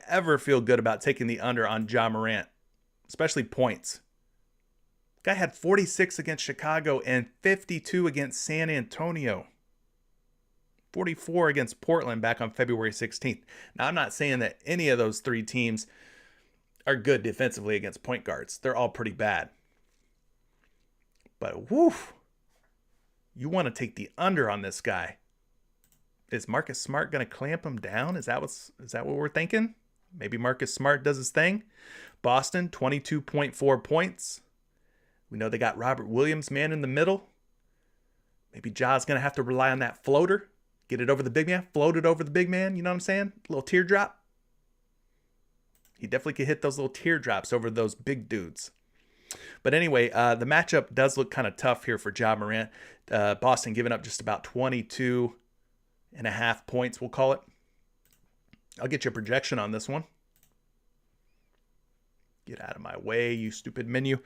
ever feel good about taking the under on Ja Morant, especially points. Guy had 46 against Chicago and 52 against San Antonio. 44 against Portland back on February 16th. Now, I'm not saying that any of those 3 teams are good defensively against point guards. They're all pretty bad. But woof, you want to take the under on this guy. Is Marcus Smart going to clamp him down? Is that what we're thinking? Maybe Marcus Smart does his thing. Boston, 22.4 points. We know they got Robert Williams, man in the middle. Maybe Ja's going to have to rely on that floater. Get it over the big man. Float it over the big man. You know what I'm saying? A little teardrop. He definitely could hit those little teardrops over those big dudes. But anyway, the matchup does look kind of tough here for Ja Morant. Boston giving up just about 22.5 points, we'll call it. I'll get you a projection on this one. Get out of my way, you stupid menu.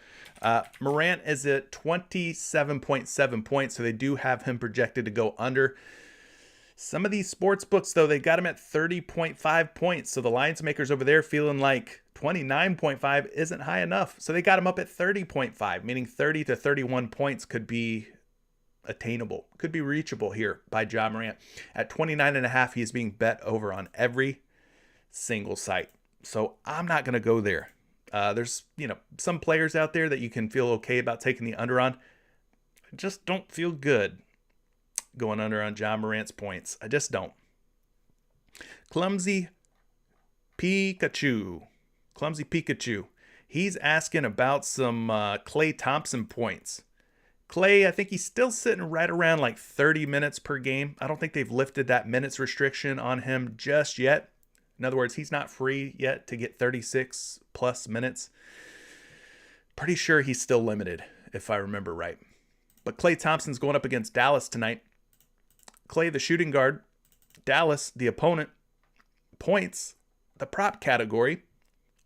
Morant is at 27.7 points, so they do have him projected to go under. Some of these sports books, though, they got him at 30.5 points. So the lines makers over there feeling like 29.5 isn't high enough. So they got him up at 30.5, meaning 30 to 31 points could be attainable, could be reachable here by Ja Morant. At 29.5, he is being bet over on every single site. So I'm not going to go there. There's, some players out there that you can feel okay about taking the under on. I just don't feel good going under on Ja Morant's points. I just don't. Clumsy Pikachu. He's asking about some Klay Thompson points. Klay, I think he's still sitting right around like 30 minutes per game. I don't think they've lifted that minutes restriction on him just yet. In other words, he's not free yet to get 36 plus minutes. Pretty sure he's still limited, if I remember right. But Klay Thompson's going up against Dallas tonight. Klay, the shooting guard. Dallas, the opponent. Points, the prop category.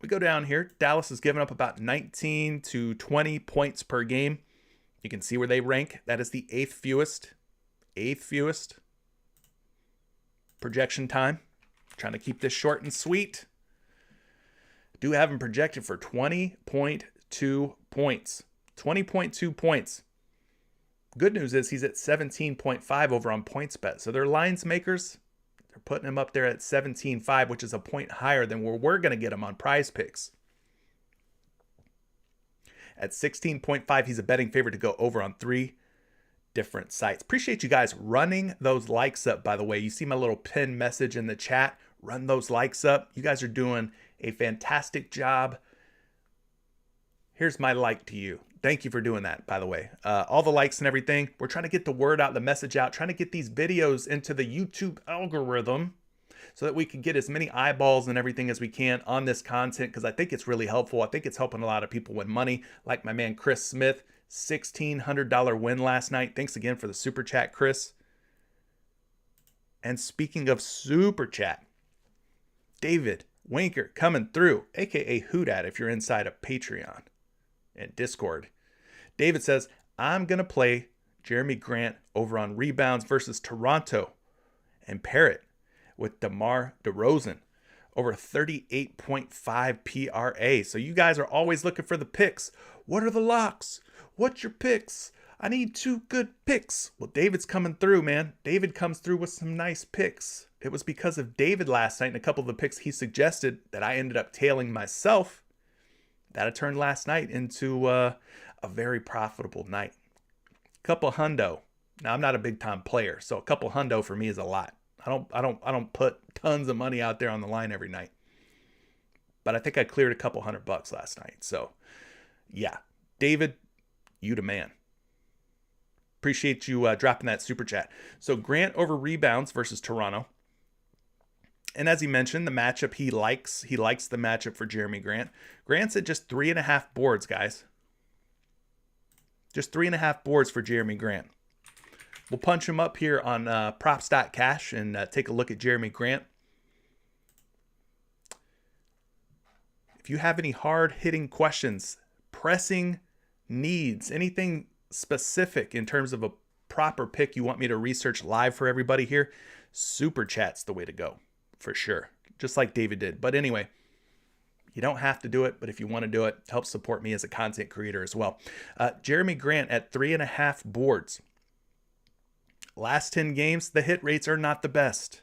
We go down here. Dallas is giving up about 19 to 20 points per game. You can see where they rank. That is the 8th fewest. Projection time. Trying to keep this short and sweet. Do have him projected for 20.2 points. 20.2 points. Good news is he's at 17.5 over on PointsBet. So their lines makers, they're putting him up there at 17.5, which is a point higher than where we're going to get him on PrizePicks. At 16.5, he's a betting favorite to go over on 3 different sites. Appreciate you guys running those likes up, by the way. You see my little pin message in the chat. Run those likes up. You guys are doing a fantastic job. Here's my like to you. Thank you for doing that, by the way. All the likes and everything. We're trying to get the word out, the message out, trying to get these videos into the YouTube algorithm so that we can get as many eyeballs and everything as we can on this content, because I think it's really helpful. I think it's helping a lot of people win money, like my man Chris Smith, $1,600 win last night. Thanks again for the super chat, Chris. And speaking of super chat, David Winker coming through, aka Hoodat if you're inside of Patreon and Discord. David says, I'm going to play Jeremy Grant over on Rebounds versus Toronto and pair it with DeMar DeRozan over 38.5 PRA. So you guys are always looking for the picks. What are the locks? What's your picks? I need 2 good picks. Well, David's coming through, man. David comes through with some nice picks. It was because of David last night and a couple of the picks he suggested that I ended up tailing myself. That had turned last night into a very profitable night. Couple hundo. Now I'm not a big time player, so a couple hundo for me is a lot. I don't put tons of money out there on the line every night. But I think I cleared a couple $100 last night. So yeah, David, you the man. Appreciate you dropping that super chat. So Grant over Rebounds versus Toronto. And as he mentioned, the matchup he likes the matchup for Jeremy Grant. Grant's at just 3.5 boards, guys. Just 3.5 boards for Jeremy Grant. We'll punch him up here on props.cash and take a look at Jeremy Grant. If you have any hard-hitting questions, pressing needs, anything specific in terms of a proper pick you want me to research live for everybody here, super chat's the way to go, for sure. Just like David did. But anyway, you don't have to do it, but if you want to do it, help support me as a content creator as well. Jeremy Grant at 3.5 boards. Last 10 games, the hit rates are not the best,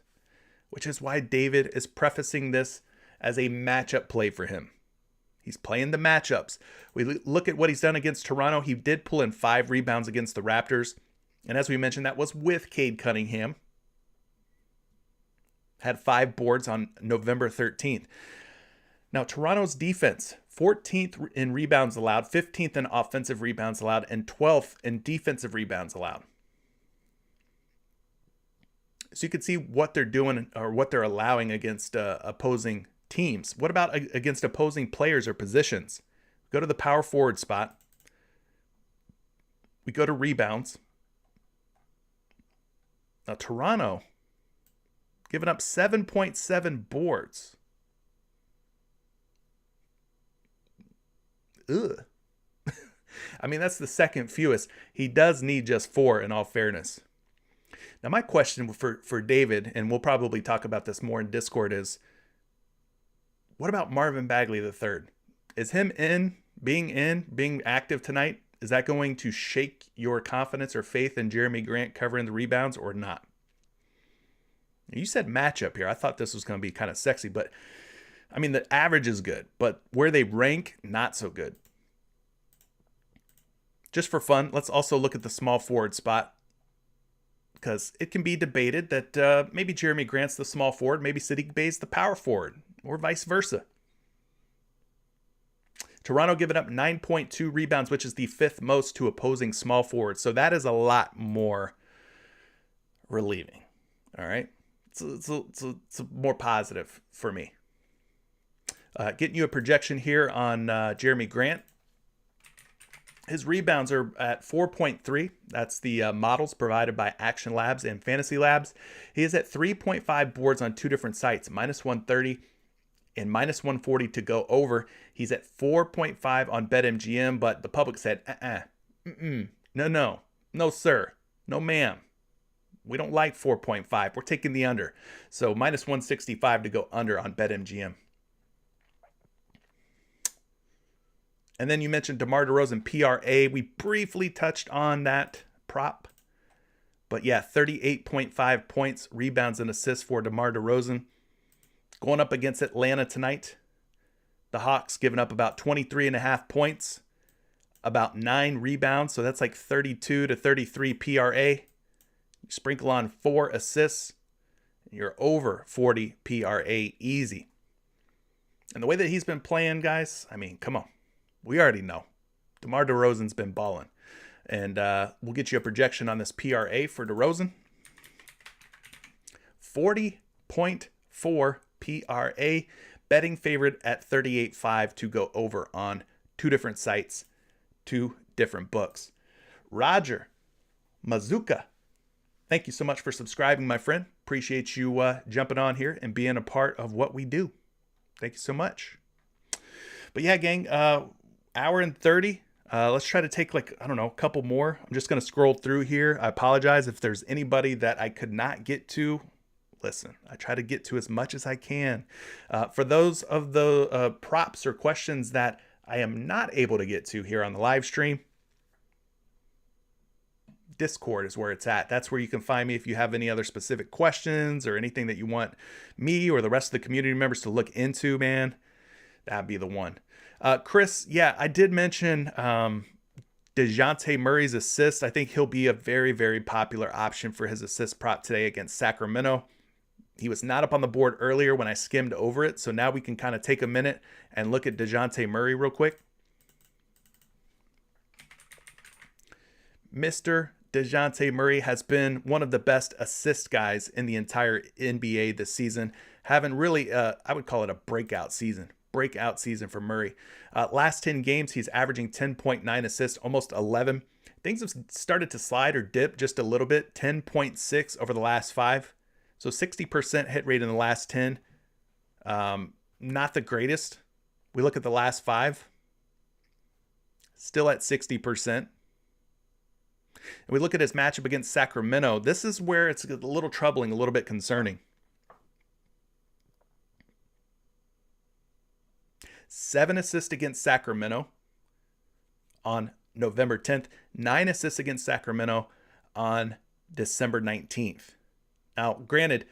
which is why David is prefacing this as a matchup play for him. He's playing the matchups. We look at what he's done against Toronto. He did pull in 5 rebounds against the Raptors. And as we mentioned, that was with Cade Cunningham. Had 5 boards on November 13th. Now, Toronto's defense, 14th in rebounds allowed, 15th in offensive rebounds allowed, and 12th in defensive rebounds allowed. So you can see what they're doing or what they're allowing against opposing teams. What about against opposing players or positions? Go to the power forward spot. We go to rebounds. Now, Toronto giving up 7.7 boards. Ugh. I mean, that's the second fewest. He does need just 4 in all fairness. Now, my question for David, and we'll probably talk about this more in Discord, is what about Marvin Bagley III? Is him being active tonight, is that going to shake your confidence or faith in Jeremy Grant covering the rebounds or not? You said matchup here. I thought this was going to be kind of sexy, but I mean, the average is good, but where they rank, not so good. Just for fun, let's also look at the small forward spot, because it can be debated that maybe Jeremy Grant's the small forward, maybe Sadiq Bey's the power forward, or vice versa. Toronto giving up 9.2 rebounds, which is the 5th most to opposing small forwards. So that is a lot more relieving. All right. It's more positive for me. Getting you a projection here on Jeremy Grant. His rebounds are at 4.3. That's the models provided by Action Labs and Fantasy Labs. He is at 3.5 boards on 2 different sites, -130 and -140 to go over. He's at 4.5 on BetMGM, but the public said, no, sir, no, ma'am. We don't like 4.5. We're taking the under. So -165 to go under on BetMGM. And then you mentioned DeMar DeRozan PRA. We briefly touched on that prop. But yeah, 38.5 points, rebounds, and assists for DeMar DeRozan. Going up against Atlanta tonight. The Hawks giving up about 23.5 points, about 9 rebounds. So that's like 32 to 33 PRA. You sprinkle on 4 assists. You're over 40 PRA easy. And the way that he's been playing, guys, I mean, come on. We already know. DeMar DeRozan's been balling. And we'll get you a projection on this PRA for DeRozan. 40.4 PRA. Betting favorite at 38.5 to go over on 2 different sites, 2 different books. Roger Mazuka, thank you so much for subscribing, my friend. Appreciate you jumping on here and being a part of what we do. Thank you so much. But yeah, gang, hour and 30. Let's try to take a couple more. I'm just going to scroll through here. I apologize if there's anybody that I could not get to listen, I try to get to as much as I can. For those of the props or questions that I am not able to get to here on the live stream, Discord is where it's at. That's where you can find me if you have any other specific questions or anything that you want me or the rest of the community members to look into, man. That'd be the one. Chris, yeah, I did mention DeJounte Murray's assist. I think he'll be a very, very popular option for his assist prop today against Sacramento. He was not up on the board earlier when I skimmed over it. So now we can kind of take a minute and look at DeJounte Murray real quick. Mr. DeJounte Murray has been one of the best assist guys in the entire NBA this season. Having really, I would call it a breakout season. Breakout season for Murray. Last 10 games, he's averaging 10.9 assists, almost 11. Things have started to slide or dip just a little bit. 10.6 over the last 5. So 60% hit rate in the last 10. Not the greatest. We look at the last 5. Still at 60%. And we look at his matchup against Sacramento. This is where it's a little troubling, a little bit concerning. 7 assists against Sacramento on November 10th. 9 assists against Sacramento on December 19th. Now, granted,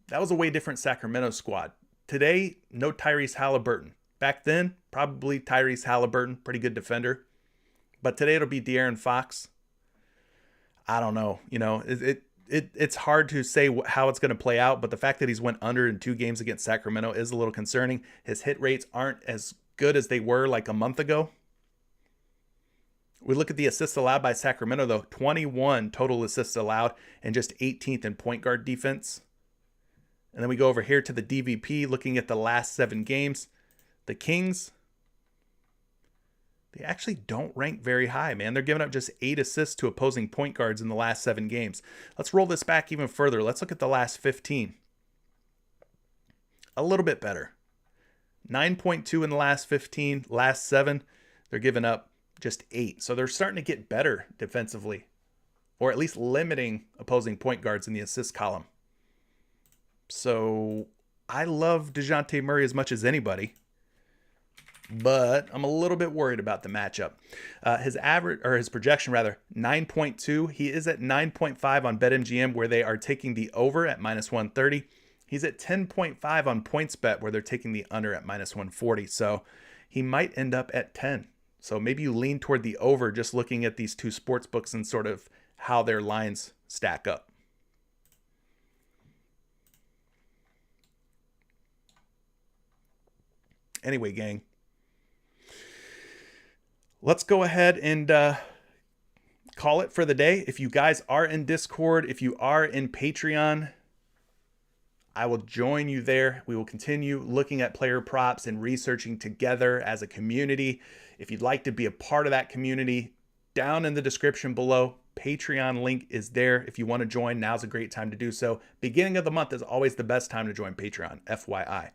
that was a way different Sacramento squad. Today, no Tyrese Halliburton. Back then, probably Tyrese Halliburton, pretty good defender. But today it'll be De'Aaron Fox. I don't know. You know, it's hard to say how it's going to play out, but the fact that he's went under in 2 games against Sacramento is a little concerning. His hit rates aren't as good as they were like a month ago. We look at the assists allowed by Sacramento, though. 21 total assists allowed and just 18th in point guard defense. And then we go over here to the DVP, looking at the last 7 games. The Kings, they actually don't rank very high, man. They're giving up just 8 assists to opposing point guards in the last 7 games. Let's roll this back even further. Let's look at the last 15. A little bit better. 9.2 in the last 15. Last 7, they're giving up just 8. So they're starting to get better defensively, or at least limiting opposing point guards in the assist column. So I love DeJounte Murray as much as anybody, but I'm a little bit worried about the matchup. His average, or his projection rather, 9.2. He is at 9.5 on BetMGM, where they are taking the over at -130. He's at 10.5 on PointsBet, where they're taking the under at -140. So he might end up at 10. So maybe you lean toward the over just looking at these 2 sports books and sort of how their lines stack up. Anyway, gang, let's go ahead and call it for the day. If you guys are in Discord, if you are in Patreon, I will join you there. We will continue looking at player props and researching together as a community. If you'd like to be a part of that community, down in the description below, Patreon link is there. If you want to join, now's a great time to do so. Beginning of the month is always the best time to join Patreon, FYI.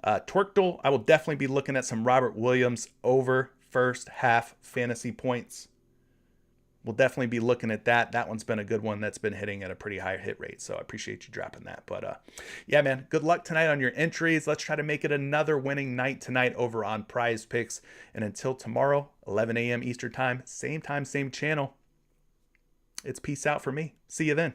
Twerkdle, I will definitely be looking at some Robert Williams over first half fantasy points. We'll definitely be looking at that. That one's been a good one that's been hitting at a pretty high hit rate. So I appreciate you dropping that. But yeah, man, good luck tonight on your entries. Let's try to make it another winning night tonight over on PrizePicks. And until tomorrow, 11 a.m. Eastern time, same channel. It's peace out for me. See you then.